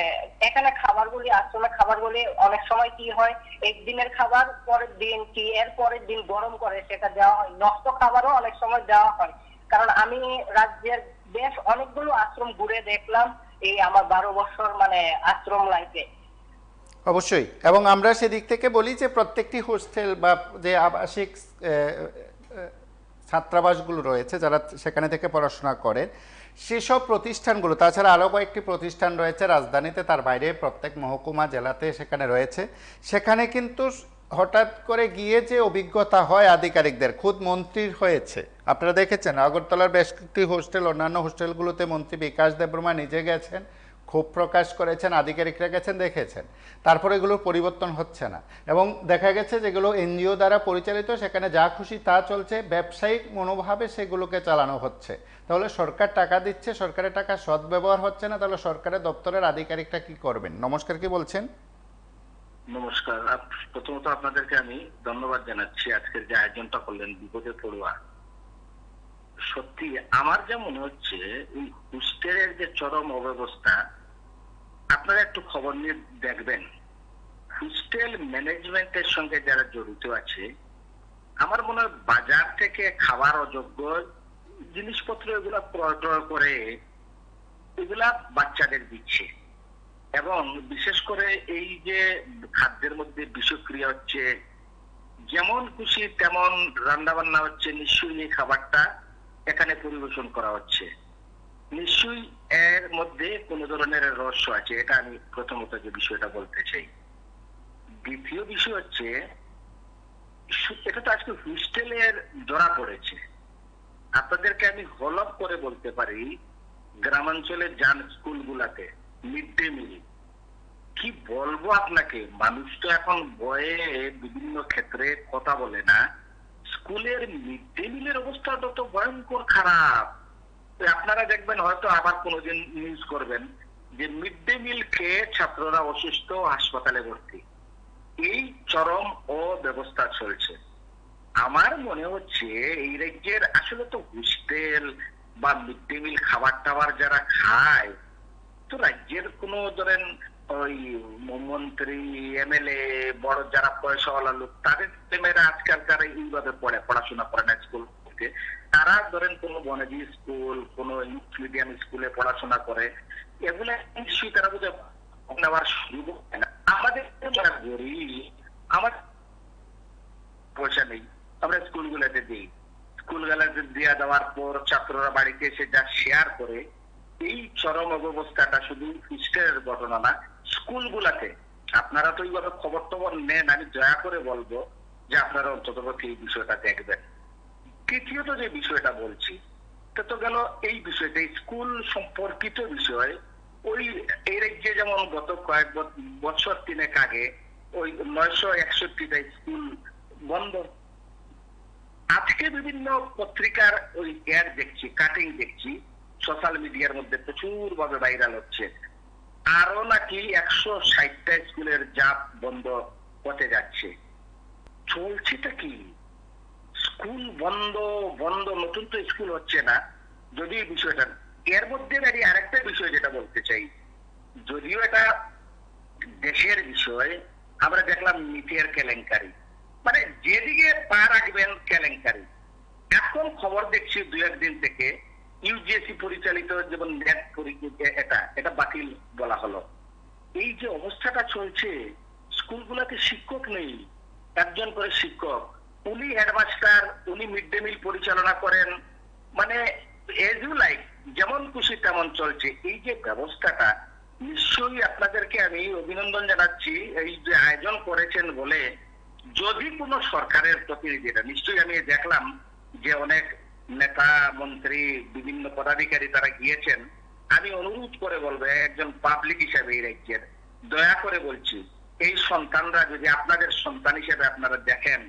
এখানে খাবারগুলি, আশ্রমে খাবারগুলি অনেক সময় কি হয়, একদিনের খাবার পরের দিন কি এর পরের দিন গরম করে সেটা দেওয়া হয়। নষ্ট খাবারও অনেক সময় দেওয়া হয়। কারণ আমি রাজ্যের বেশ অনেকগুলো আশ্রম ঘুরে দেখলাম এই আমার 12 বছর মানে আশ্রম লাইফে। অবশ্যই, এবং আমরা সেদিক থেকে বলি যে প্রত্যেকটি হোস্টেল বা যে আবাসিক ছাত্রাবাসগুলো রয়েছে, যারা সেখানে থেকে পড়াশোনা করেন, সেসব প্রতিষ্ঠানগুলো, তাছাড়া আরও কয়েকটি প্রতিষ্ঠান রয়েছে রাজধানীতে, তার বাইরে প্রত্যেক মহকুমা জেলাতে সেখানে রয়েছে। সেখানে কিন্তু হঠাৎ করে গিয়ে যে অভিজ্ঞতা হয় আধিকারিকদের, খুদ মন্ত্রীর হয়েছে, আপনারা দেখেছেন আগরতলার বেশ কয়েকটি হোস্টেল, অন্যান্য হোস্টেলগুলোতে মন্ত্রী বিকাশ দেববর্মা নিজে গেছেন, ক্ষোভ প্রকাশ করেছেন, আধিকারিকরা গেছেন, দেখেছেন। তারপরে এগুলোর পরিবর্তন হচ্ছে না, এবং দেখা গেছে যেগুলো এনজিও দ্বারা পরিচালিত, সেখানে যা খুশি তা চলছে, ব্যবসায়িক মনোভাবে সেগুলোকে চালানো হচ্ছে। তাহলে সরকার টাকা দিচ্ছে, সরকারের টাকা সদ্ব্যবহার হচ্ছে না, তাহলে সরকারের দপ্তরের আধিকারিকরা কি করবেন? নমস্কার, কি বলছেন? নমস্কার। প্রথমত আপনাদেরকে আমি ধন্যবাদ জানাচ্ছি, আজকের যে আয়োজনটা করলেন বিপদে পড়ুয়া। সত্যি আমার যা মনে হচ্ছে, এই হোস্টেলের যে চরম অব্যবস্থা, আপনারা একটু খবর নিয়ে দেখবেন। হোস্টেল ম্যানেজমেন্টের সঙ্গে যারা জড়িত আছে, আমার মনে হয় বাজার থেকে খাবার অযোগ্য জিনিসপত্র এগুলা ক্রয় করে এগুলা বাচ্চাদের দিচ্ছে, এবং বিশেষ করে এই যে খাদ্যের মধ্যে বিষক্রিয়া হচ্ছে, যেমন খুশি তেমন রান্না বান্না হচ্ছে, নিশ্চয়ই এই খাবারটা এখানে পরিবেশন করা হচ্ছে, নিশ্চয়ই এর মধ্যে কোনো ধরনের রহস্য আছে। এটা আমি প্রথমত যে বিষয়টা বলতে চাই। দ্বিতীয় বিষয় হচ্ছে, এটা তো আজকে হোস্টেলের ধরা পড়েছে। আপনাদেরকে আমি হলফ করে বলতে পারি, গ্রামাঞ্চলে যান স্কুলগুলাতে মিড ডে মিল, কি বলবো আপনাকে, মানুষ তো এখন ভয়ে বিভিন্ন ক্ষেত্রে কথা বলে না। স্কুলের মিড ডে মিলের অবস্থাটা তো ভয়ঙ্কর খারাপ। আপনারা দেখবেন, হয়তো আবার কোনোদিন নিউজ করবেন যে মিড ডে মিল খেয়ে ছাত্ররা অসুস্থ, হাসপাতালে ভর্তি। এই চরম অব্যবস্থা চলছে। আমার মনে হচ্ছে এই রাজ্যের আসলে তো হোস্টেল বা মিড ডে মিল খাবার টাবার যারা খায়, তো রাজ্যের কোনো ধরেন ওই মন্ত্রী, এমএলএ, বড় যারা পয়সাওয়ালা লোক, তাদের ছেলেমেয়েরা আজকালকার এইভাবে পড়াশোনা করে না স্কুল থেকে। তারা ধরেন কোনো বনেদি স্কুল, কোনো ইংলিশ মিডিয়াম স্কুলে পড়াশোনা করে, এগুলো নিশ্চয়ই তারা বোধহয় নেওয়ার সুযোগ হয় না। আমাদের যারা গরিব, আমার পয়সা নেই, আমরা স্কুলগুলোতে দিই। স্কুলগুলোতে দিয়ে দেওয়ার পর ছাত্ররা বাড়িতে এসে যা শেয়ার করে, এই চরম অবস্থাটা শুধু হোস্টেলের ঘটনা না, স্কুলগুলাতে আপনারা তো এইভাবে খবর টবর নেন, আমি দয়া করে বলবো যে আপনারা অন্তত এই বিষয়টা দেখবেন। তৃতীয়ত যে বিষয়টা বলছি, তা তো গেল এই বিষয়টা, স্কুল সম্পর্কিত বিষয়। ওই এই রাজ্যে যেমন গত কয়েক বছর 3 আগে ওই 961টা স্কুল বন্ধ। আজকে বিভিন্ন পত্রিকার ওই অ্যাড দেখছি, কাটিং দেখছি, সোশ্যাল মিডিয়ার মধ্যে প্রচুর ভাবে ভাইরাল হচ্ছে। আরো নাকি 160টা স্কুলের জাপ বন্ধ হতে যাচ্ছে। চলছেটা কি? স্কুল বন্ধ বন্ধ, নতুন তো স্কুল হচ্ছে না। যদি এই বিষয়টা এর মধ্যে দাঁড়িয়ে আরেকটা বিষয় যেটা বলতে চাই, যদিও এটা দেশের বিষয়, আমরা দেখলাম নিটের কেলেঙ্কারি, মানে যেদিকে পা রাখবেন কেলেঙ্কারি। এখন খবর দেখছি 2-1 দিন থেকে ইউজিএসি পরিচালিত যেমন নেট পরীক্ষা এটা বাতিল বলা হলো। এই যে অবস্থাটা চলছে, স্কুলগুলোতে শিক্ষক নেই, একজন করে শিক্ষক, উনি হেডমাস্টার, উনি মিড ডে মিল পরিচালনা করেন, মানে এজ ইউ লাইক, যেমন খুশি তেমন চলছে। এই যে ব্যবস্থাটা, নিশ্চয়ই আপনাদেরকে আমি অভিনন্দন জানাচ্ছি এই যে আয়োজন করেছেন বলে। যদি কোনো সরকারের প্রতিনিধিরা, নিশ্চয়ই আমি দেখলাম যে অনেক নেতা মন্ত্রী বিভিন্ন পদাধিকারী তারা গিয়েছেন, আমি অনুরোধ করে বলবো একজন পাবলিক হিসাবে এই রাজ্যের, দয়া করে বলছি, এই সন্তানরা যদি আপনাদের সন্তান হিসেবে আপনারা দেখেন,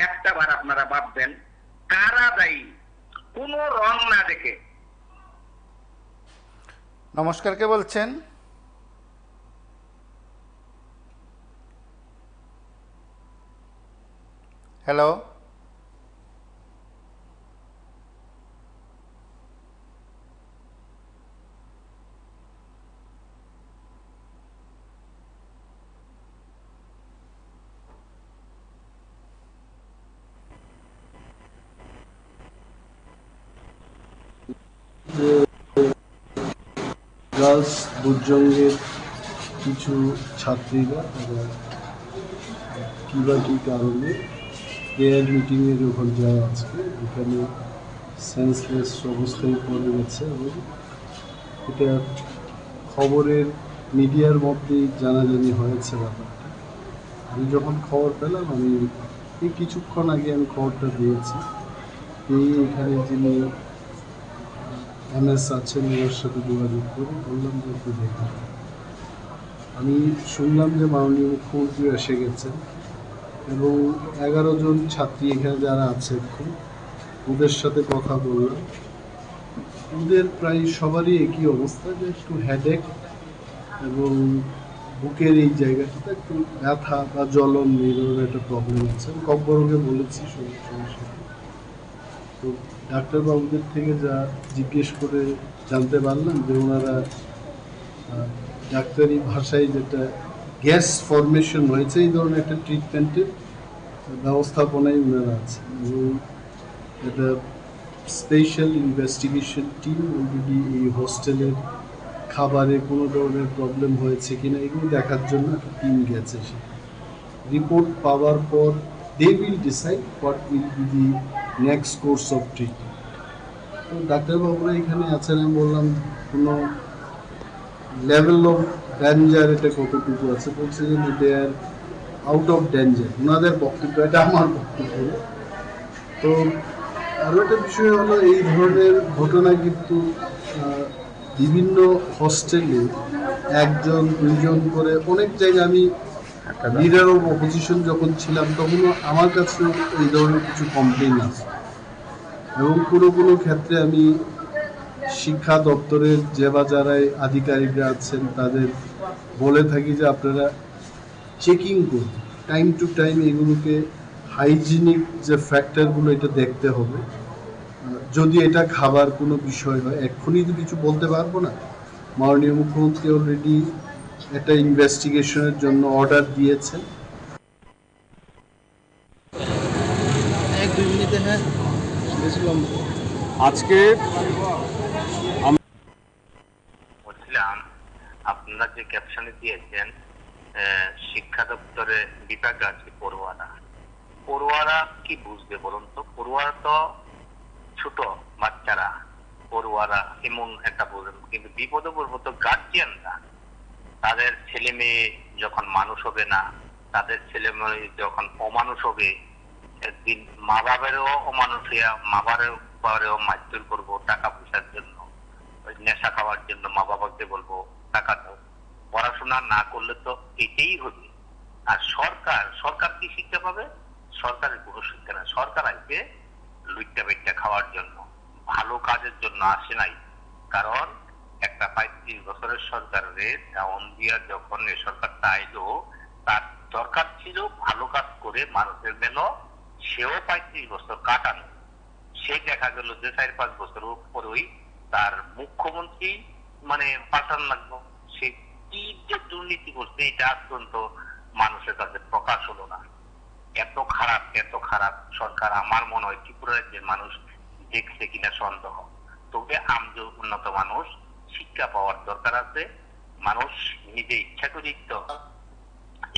একটা বার আপনারা ভাববেন কারা দায়ী, কোনো রং না দেখে। নমস্কার, কে বলছেন? হ্যালো, গার্লস বুটজঙ্গের কিছু ছাত্রীরা তারা কী বা কী কারণে প্রেয়ার মিটিংয়ে যখন যায় আজকে, এখানে সেন্সলেস অবস্থায় পড়ে গেছে এবং এটা খবরের মিডিয়ার মধ্যেই জানাজানি হয়েছে ব্যাপারটা। আমি যখন খবর পেলাম, আমি এই কিছুক্ষণ আগে আমি খবরটা দিয়েছি। এখানে যিনি MS আছেন, ওর সাথে যোগাযোগ করে বললাম যে একটু দেখুন। আমি শুনলাম যে মাননীয় মুখ্যমন্ত্রী এসে গেছেন এবং 11 জন ছাত্রী এখানে যারা আছে এখন, ওদের সাথে কথা বললাম। ওদের প্রায় সবারই একই অবস্থা, যে একটু হেডেক এবং বুকের এই জায়গাটাতে একটু ব্যথা বা জ্বলন এই ধরনের একটা প্রবলেম আছে। কব্বরকে বলেছি সমস্যা। তো ডাক্তারবাবুদের থেকে যা জিজ্ঞেস করে জানতে পারলাম যে ওনারা ডাক্তারি ভাষায় যেটা গ্যাস ফর্মেশন হয়েছে, এই ধরনের একটা ট্রিটমেন্টের ব্যবস্থাপনায় ওনারা আছে এবং একটা স্পেশাল ইনভেস্টিগেশন টিম অলরেডি এই হোস্টেলের খাবারে কোনো ধরনের প্রবলেম হয়েছে কিনা এগুলো দেখার জন্য একটা টিম গেছে। রিপোর্ট পাওয়ার পর they will decide what will be the next course of treatment. তো ডাক্তারবাবুরা এখানে আছেন, আমি বললাম কোনো লেভেল অফ ডেঞ্জার এটা কতটুকু আছে, বলছে যে দে আর আউট অফ ডেঞ্জার, ওনাদের বক্তব্য, এটা আমার বক্তব্য। তো আরও একটা বিষয় হলো, এই ধরনের ঘটনা কিন্তু বিভিন্ন হোস্টেলে 1জন 2জন করে অনেক জায়গায়, আমি লিডার অফ অপোজিশন যখন ছিলাম তখনও আমার কাছেও এই ধরনের কিছু কমপ্লেন আছে এবং কোনো ক্ষেত্রে আমি শিক্ষা দপ্তরের যে বা যারাই আধিকারিকরা আছেন তাদের বলে থাকি যে আপনারা চেকিং করুন টাইম টু টাইম, এগুলোকে হাইজিনিক যে ফ্যাক্টরগুলো এটা দেখতে হবে। যদি এটা খাবার কোনো বিষয় হয়, এক্ষুনি তো কিছু বলতে পারবো না। মাননীয় মুখ্যমন্ত্রী অলরেডি একটা ইনভেস্টিগেশনের জন্য অর্ডার দিয়েছেন। 1-2 মিনিটে। হ্যাঁ, আজকে বলছিলাম আপনারা যে ক্যাপশনে দিয়েছেন শিক্ষা দপ্তরে বিভাগ আছে পড়ুয়ারা কি বুঝবে বলুন তো? পড়ুয়ারা তো ছোট বাচ্চারা, পড়ুয়ারা এমন একটা বলবেন, কিন্তু বিপদে পড়বো তো গার্জিয়ানরা। তাদের ছেলে মেয়ে যখন মানুষ হবে না, তাদের ছেলে মেয়ে যখন অমানুষ হবে, একদিন মা বাবারও অমানুষ হইয়া মা পরেও মারধর করবো টাকা পয়সার জন্য, ওই নেশা খাওয়ার জন্য মা বাবাকে বলবো টাকা দাও। পড়াশোনা না করলে তো এটাই হবে। আর সরকার কি শিক্ষা পাবে? সরকারের কোনো শিক্ষা না। সরকার আসবে লুইটা বেটটা খাওয়ার জন্য, ভালো কাজের জন্য আসে নাই। কারণ একটা 35 বছরের সরকারের ডাউন দিয়া যখন এই সরকারটা আইলো, তার দরকার ছিল ভালো কাজ করে মানুষের মেল, সেও 35 বছর কাটানো। সে দেখা গেল যে 4-5 বছর পরেই তার মুখ্যমন্ত্রী মানে পাল্টান লাগলো। সে কি যে দুর্নীতি করছে এটা আজ পর্যন্ত মানুষের কাছে প্রকাশ হলো না। এত খারাপ সরকার আমার মনে হয় ত্রিপুরা রাজ্যের মানুষ দেখছে কিনা সন্দেহ। তবে উন্নত মানুষ শিক্ষা পাওয়ার দরকার আছে। মানুষ নিজে ইচ্ছা করে দিতে।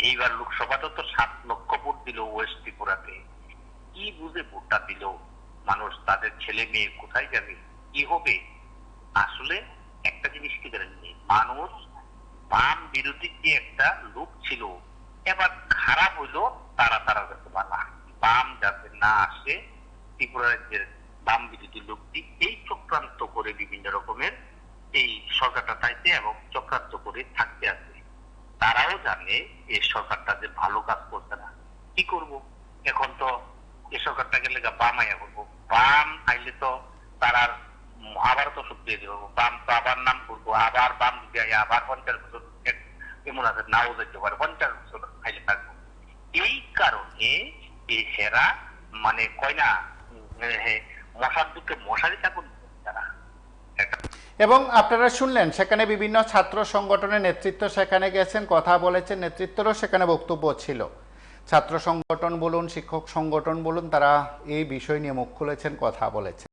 এইবার লোকসভাটা তো 7 লক্ষ ভোট দিল ওয়েস্ট ত্রিপুরাতে। কি বুঝে ভোটটা দিল? মানুষ তাদের ছেলে মেয়ে কোথায় যাবে, কি হবে? আসলে একটা জিনিস কি জানেননি, মানুষ বাম বিরোধী যে একটা লোক ছিল এবার খারাপ হইলো, তারা যাতে বানা বাম যাতে না আসে, ত্রিপুরা রাজ্যের বাম বিরোধী লোকটি এই চক্রান্ত করে বিভিন্ন রকমের এই সরকারটা চাইতে এবং চক্রান্ত করে থাকতে আছে। তারাও জানে এই সরকারটা যে ভালো কাজ করছে না। কি করব? এখন তো এই সরকারটাকে লেগে বাম আইয়া করবো। বাম আইলে তো তারা আবার তো সব দিয়ে দেবো। বাম তো আবার নাম করবো, আবার বাম দিতে আবার 50 বছর এমন আছে, নাও যেতে পারে 50 বছর আইলে থাকবো। এই কারণে এই হেরা মানে কয় না মশার দুঃখে মশারি থাকুন তারা। এবং আপনারা শুনলেন সেখানে বিভিন্ন ছাত্র সংগঠনের নেতৃত্ব সেখানে গেছেন, কথা বলেছেন, নেতৃত্বেরও সেখানে বক্তব্য ছিল। ছাত্র সংগঠন বলুন, শিক্ষক সংগঠন বলুন, তারা এই বিষয় নিয়ে মুখ খুলেছেন, কথা বলেছেন।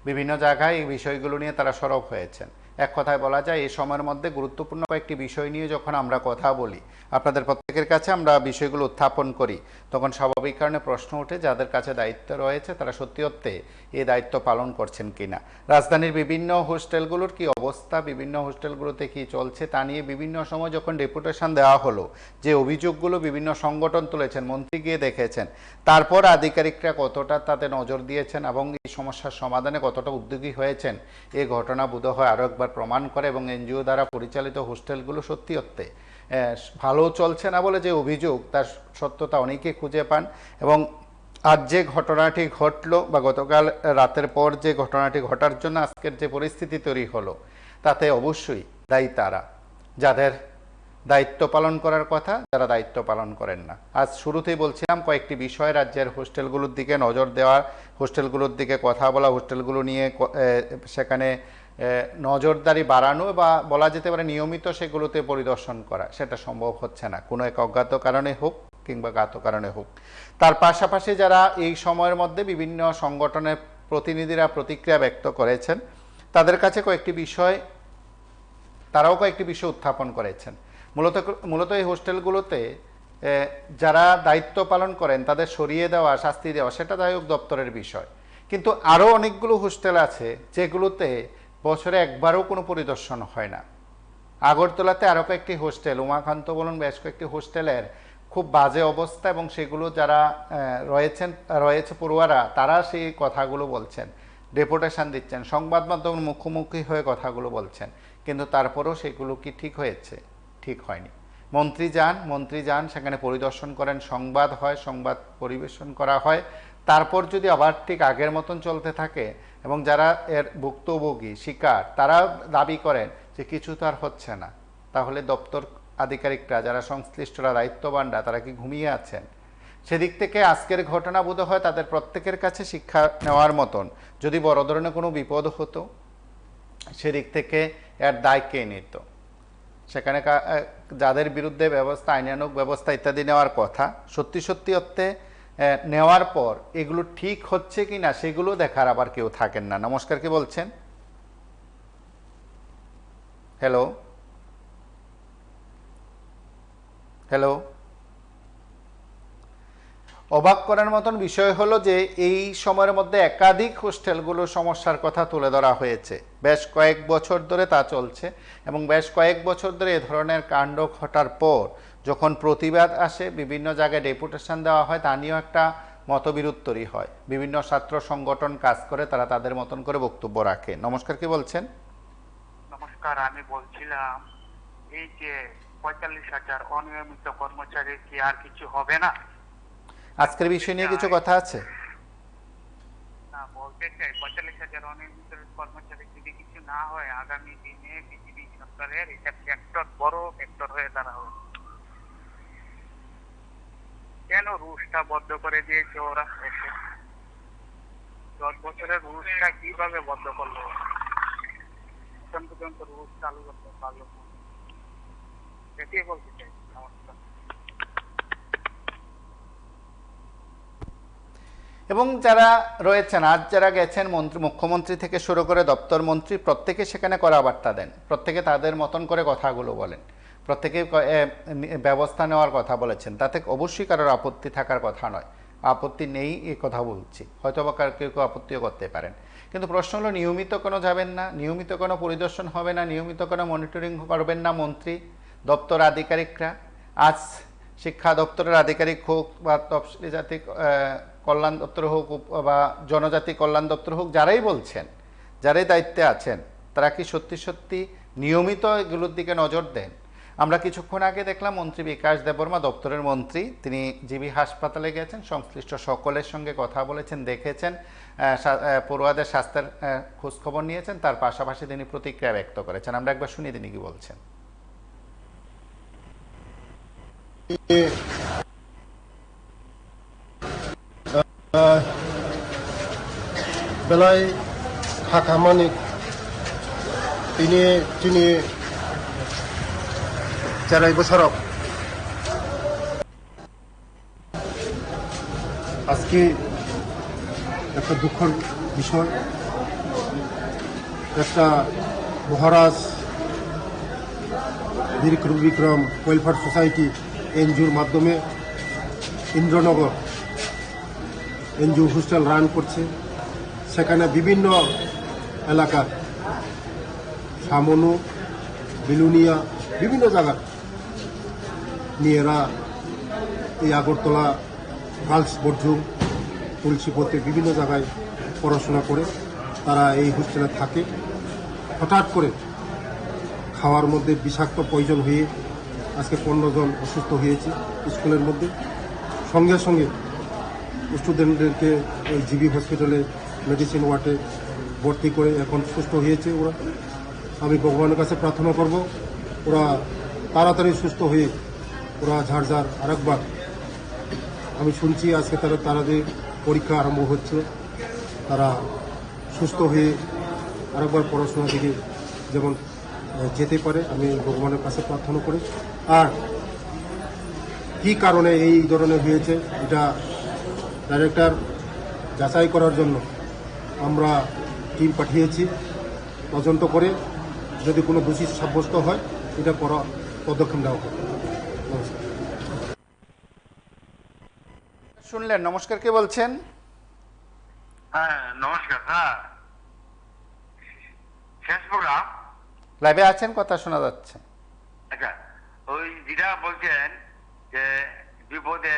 বিভিন্ন জায়গায় এই বিষয়গুলো নিয়ে তারা সরব হয়েছেন। এক কথায় বলা যায় এই সময়ের মধ্যে গুরুত্বপূর্ণ কয়েকটি বিষয় নিয়ে যখন আমরা কথা বলি, আপনাদের প্রত্যেকের কাছে আমরা বিষয়গুলো উত্থাপন করি, তখন স্বাভাবিক কারণে প্রশ্ন ওঠে যাদের কাছে দায়িত্ব রয়েছে তারা সত্যি অর্থে এই দায়িত্ব পালন করছেন কিনা। রাজধানীর বিভিন্ন হোস্টেলগুলোর কি অবস্থা, বিভিন্ন হোস্টেলগুলোতে কি চলছে তা নিয়ে বিভিন্ন সময় যখন ডেপুটেশন দেওয়া হলো, যে অভিযোগগুলো বিভিন্ন সংগঠন তুলেছেন, মন্ত্রী গিয়ে দেখেছেন, তারপর আধিকারিকরা কতটা তাতে নজর দিয়েছেন এবং এই সমস্যার সমাধানে কতটা উদ্যোগী হয়েছেন, এই ঘটনা বোধহয় আরও একবার প্রমাণ করে। এবং এনজিও দ্বারা পরিচালিত হোস্টেলগুলো সত্যি অর্থে ভালো চলছে না বলে যে অভিযোগ, তার সত্যতা অনেকে খুঁজে পান। এবং আজ যে ঘটনাটি ঘটলো বা গতকাল রাতের পর যে ঘটনাটি ঘটার জন্য আজকের যে পরিস্থিতি তৈরি হলো, তাতে অবশ্যই দায়ী তারা যাদের দায়িত্ব পালন করার কথা, যারা দায়িত্ব পালন করেন না। আজ শুরুতেই বলছিলাম কয়েকটি বিষয়, রাজ্যের হোস্টেলগুলোর দিকে নজর দেওয়া, হোস্টেলগুলোর দিকে কথা বলা, হোস্টেলগুলো নিয়ে সেখানে নজরদারি বাড়ানো বা বলা যেতে পারে নিয়মিত সেগুলোতে পরিদর্শন করা, সেটা সম্ভব হচ্ছে না, কোনো এক অজ্ঞাত কারণে হোক কিংবা জ্ঞাত কারণে হোক। তার পাশাপাশি যারা এই সময়ের মধ্যে বিভিন্ন সংগঠনের প্রতিনিধিরা প্রতিক্রিয়া ব্যক্ত করেছেন, তাদের কাছে তারাও কয়েকটি বিষয় উত্থাপন করেছেন। মূলত এই হোস্টেলগুলোতে যারা দায়িত্ব পালন করেন তাদের সরিয়ে দেওয়া, শাস্তি দেওয়া, সেটা দায়ক দপ্তরের বিষয়। কিন্তু আরও অনেকগুলো হোস্টেল আছে যেগুলোতে বছরে একবারও কোনো পরিদর্শন হয় না। আগরতলাতে আরও কয়েকটি হোস্টেল, উমাকান্ত বলুন, বেশ কয়েকটি হোস্টেলের খুব বাজে অবস্থা এবং সেগুলো যারা রয়েছে পড়ুয়ারা, তারা সেই কথাগুলো বলছেন, ডেপুটেশন দিচ্ছেন, সংবাদ মাধ্যমের মুখোমুখি হয়ে কথাগুলো বলছেন, কিন্তু তারপরেও সেগুলো কি ঠিক হয়েছে? ঠিক হয়নি। মন্ত্রী যান সেখানে পরিদর্শন করেন, সংবাদ হয়, সংবাদ পরিবেশন করা হয়, তারপর যদি আবার ঠিক আগের মতন চলতে থাকে এবং যারা এর ভুক্তভোগী শিকার তারা দাবি করেন যে কিছু তো আর হচ্ছে না, তাহলে দপ্তর আধিকারিকরা, যারা সংশ্লিষ্টরা, দায়িত্ববানরা, তারা কি ঘুমিয়ে আছেন? সেদিক থেকে আজকের ঘটনা বোধ হয় তাদের প্রত্যেকের কাছে শিক্ষা নেওয়ার মতন। যদি বড় ধরনের কোনো বিপদ হতো সেদিক থেকে এর দায় কে নিত? সেখানে যাদের বিরুদ্ধে ব্যবস্থা, আইনানুগ ব্যবস্থা ইত্যাদি নেওয়ার কথা, সত্যি অর্থে নেওয়ার পর এগুলো ঠিক হচ্ছে কি না সেগুলো দেখার আবার কেউ থাকেন না। নমস্কার, কি বলছেন? হ্যালো, অবাক করার মতন বিষয় হলো যে এই সময়ের মধ্যে একাধিক হোস্টেলগুলো সমস্যার কথা তুলে ধরা হয়েছে। বেশ কয়েক বছর ধরে তা চলছে এবং বেশ কয়েক বছর ধরে এ ধরনের কাণ্ড ঘটার পর যখন প্রতিবাদ আসে, বিভিন্ন জায়গায় ডেপুটেশন দেওয়া হয়, তা নিয়েও একটা মতবিরোধ তৈরি হয়। বিভিন্ন ছাত্র সংগঠন কাজ করে, তারা তাদের মতন করে বক্তব্য রাখে। নমস্কার, কি বলছেন? নমস্কার, আমি বলছিলাম এই যে 45,000 অনিয়মিত কর্মচারী কি আর কিছু হবে না? আজকের বিষয় নিয়ে কিছু কথা আছে না, বলতে চাই 45,000 অনিয়মিত কর্মচারী যদি কিছু না হয়, আগামী দিনে বিজেপি সরকারের এটা ফ্যাক্টর, বড় ফ্যাক্টর হয়ে দাঁড়াবে। কেন রুশটা বন্ধ করে দিয়েছে ওরা? 10 বছরের রুশটা কিভাবে বন্ধ করলো? এখন পর্যন্ত রুশ চালু করতে পারলো না। এটাই বলতে চাই। নমস্কার। এবং যারা রয়েছেন, আজ যারা গেছেন, মন্ত্রী, মুখ্যমন্ত্রী থেকে শুরু করে দপ্তর মন্ত্রী, প্রত্যেকে সেখানে কড়া বার্তা দেন, প্রত্যেকে তাদের মতন করে কথাগুলো বলেন, প্রত্যেকে ব্যবস্থা নেওয়ার কথা বলেছেন। তাতে অবশ্যই কারোর আপত্তি থাকার কথা নয়, আপত্তি নেই এই কথা বলছি, হয়তো বা কেউ কেউ আপত্তিও করতে পারেন। কিন্তু প্রশ্ন হলো, নিয়মিত কোনো যাবেন না, নিয়মিত কোনো পরিদর্শন হবে না, নিয়মিত কোনো মনিটরিং করবেন না মন্ত্রী, দপ্তর আধিকারিকরা। আজ শিক্ষা দপ্তরের আধিকারিক হোক বা তফসিলি জাতি কল্যাণ দপ্তর হোক বা জনজাতি কল্যাণ দপ্তর হোক, যারাই বলছেন, যারাই দায়িত্বে আছেন, তারা কি সত্যি সত্যি নিয়মিত এগুলোর দিকে নজর দেন? আমরা কিছুক্ষণ আগে দেখলাম মন্ত্রী বিকাশ দেববর্মা, দপ্তরের মন্ত্রী, তিনি জিবি হাসপাতালে গেছেন, সংশ্লিষ্ট সকলের সঙ্গে কথা বলেছেন, দেখেছেন, পড়ুয়াদের স্বাস্থ্যের খোঁজখবর নিয়েছেন, তার পাশাপাশি তিনি প্রতিক্রিয়া ব্যক্ত করেছেন। আমরা একবার শুনি তিনি কি বলছেন। বেলায় খাকা মানিক তিনি চারাই বছরক আজকে একটা দুঃখের বিষয়, একটা মহারাজ বীর বিক্রম ওয়েলফেয়ার সোসাইটি এনজিওর মাধ্যমে ইন্দ্রনগর এনজিও হোস্টেল রান করছে। সেখানে বিভিন্ন এলাকা, সামনু, বিলুনিয়া, বিভিন্ন জায়গার মেয়েরা এই আগরতলা, গার্লস বোর্ডরুম, তুলসীপত্রে বিভিন্ন জায়গায় পড়াশোনা করে তারা এই হোস্টেলে থাকে। হঠাৎ করে খাওয়ার মধ্যে বিষাক্ত পয়জন হয়ে আজকে 15 জন অসুস্থ হয়েছে স্কুলের মধ্যে। সঙ্গে সঙ্গে স্টুডেন্টদেরকে এই জিবি হসপিটালে মেডিসিন ওয়ার্ডে ভর্তি করে এখন সুস্থ হয়েছে ওরা। আমি ভগবানের কাছে প্রার্থনা করব ওরা তাড়াতাড়ি সুস্থ হয়ে ওরা ঝাড় আরেকবার, আমি শুনছি আজকে তাদের পরীক্ষা আরম্ভ হচ্ছে, তারা সুস্থ হয়ে আরেকবার পড়াশোনার দিকে যেমন যেতে পারে আমি ভগবানের কাছে প্রার্থনা করি। আর কি কারণে এই ধরনের হয়েছে এটা ডাইরেক্টর যাচাই করার জন্য আমরা টিম পাঠিয়েছি, তদন্ত করে যদি কোনো দোষী সাব্যস্ত হয় এটা পদক্ষেপ নেওয়া হবে। শুনলেন। নমস্কার, কে বলছেন? হ্যাঁ নমস্কার স্যার, শেষ প্রোগ্রাম লাইভে আছেন, কথা শোনা যাচ্ছে। আচ্ছা, ওই যেটা বলছেন যে বিপদে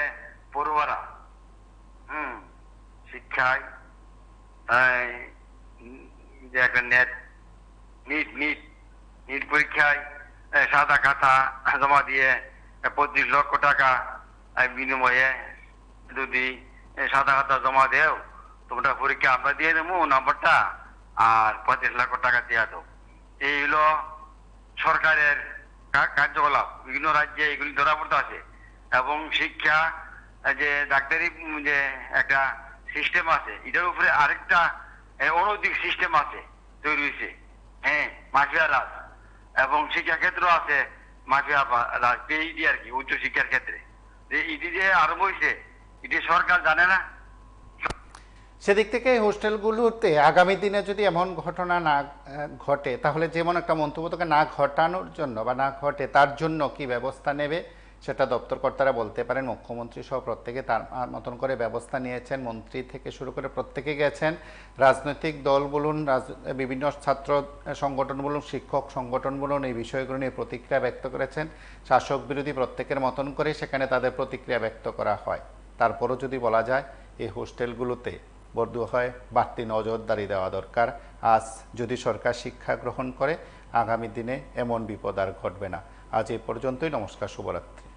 পড়ুয়ারা শিক্ষায় যে একটা নিট পরীক্ষায় সাদা খাতা জমা দিয়ে 25 লক্ষ টাকা বিনিময়ে যদি সাদা খাতা জমা দেও, তোমরা পরীক্ষা আমরা দিয়ে দেবো নাম্বারটা, আর 25 লক্ষ টাকা দিয়ে দাও। এই হলো সরকারের কার্যকলাপ। বিভিন্ন রাজ্যে এগুলি ধরা পড়তে আছে। এবং শিক্ষা যে ডাক্তারি যে একটা সিস্টেম আছে, এটার উপরে আরেকটা অনৈতিক সিস্টেম আছে তৈরি হয়েছে। হ্যাঁ, মাফিয়া রাজ। এবং শিক্ষা ক্ষেত্র আছে মাফিয়া রাজ, পিএইচডি আর কি, উচ্চ শিক্ষার ক্ষেত্রে যে ইডি যে আরম্ভ হয়েছে, এটি সরকার জানে না। সেদিক থেকে হোস্টেলগুলোতে আগামী দিনে যদি এমন ঘটনা না ঘটে, তাহলে যেমন একটা মন্তব্যকে না ঘটানোর জন্য বা না ঘটে তার জন্য কি ব্যবস্থা নেবে সেটা দপ্তর কর্তারা বলতে পারেন। মুখ্যমন্ত্রী সহ প্রত্যেকে তার মতন করে ব্যবস্থা নিয়েছেন, মন্ত্রী থেকে শুরু করে প্রত্যেকে গেছেন। রাজনৈতিক দল বলুন, বিভিন্ন ছাত্র সংগঠন বলুন, শিক্ষক সংগঠন বলুন, এই বিষয়গুলো নিয়ে প্রতিক্রিয়া ব্যক্ত করেছেন। শাসক বিরোধী প্রত্যেকের মতন করে সেখানে তাদের প্রতিক্রিয়া ব্যক্ত করা হয়। তারপরও যদি বলা যায় এই হোস্টেলগুলোতে বর্ধিত হয় বাড়তি নজরদারি দেওয়া দরকার। আজ যদি সরকার শিক্ষা গ্রহণ করে, আগামী দিনে এমন বিপদ আর ঘটবে না। আজ এই পর্যন্তই। নমস্কার, শুভরাত্রি।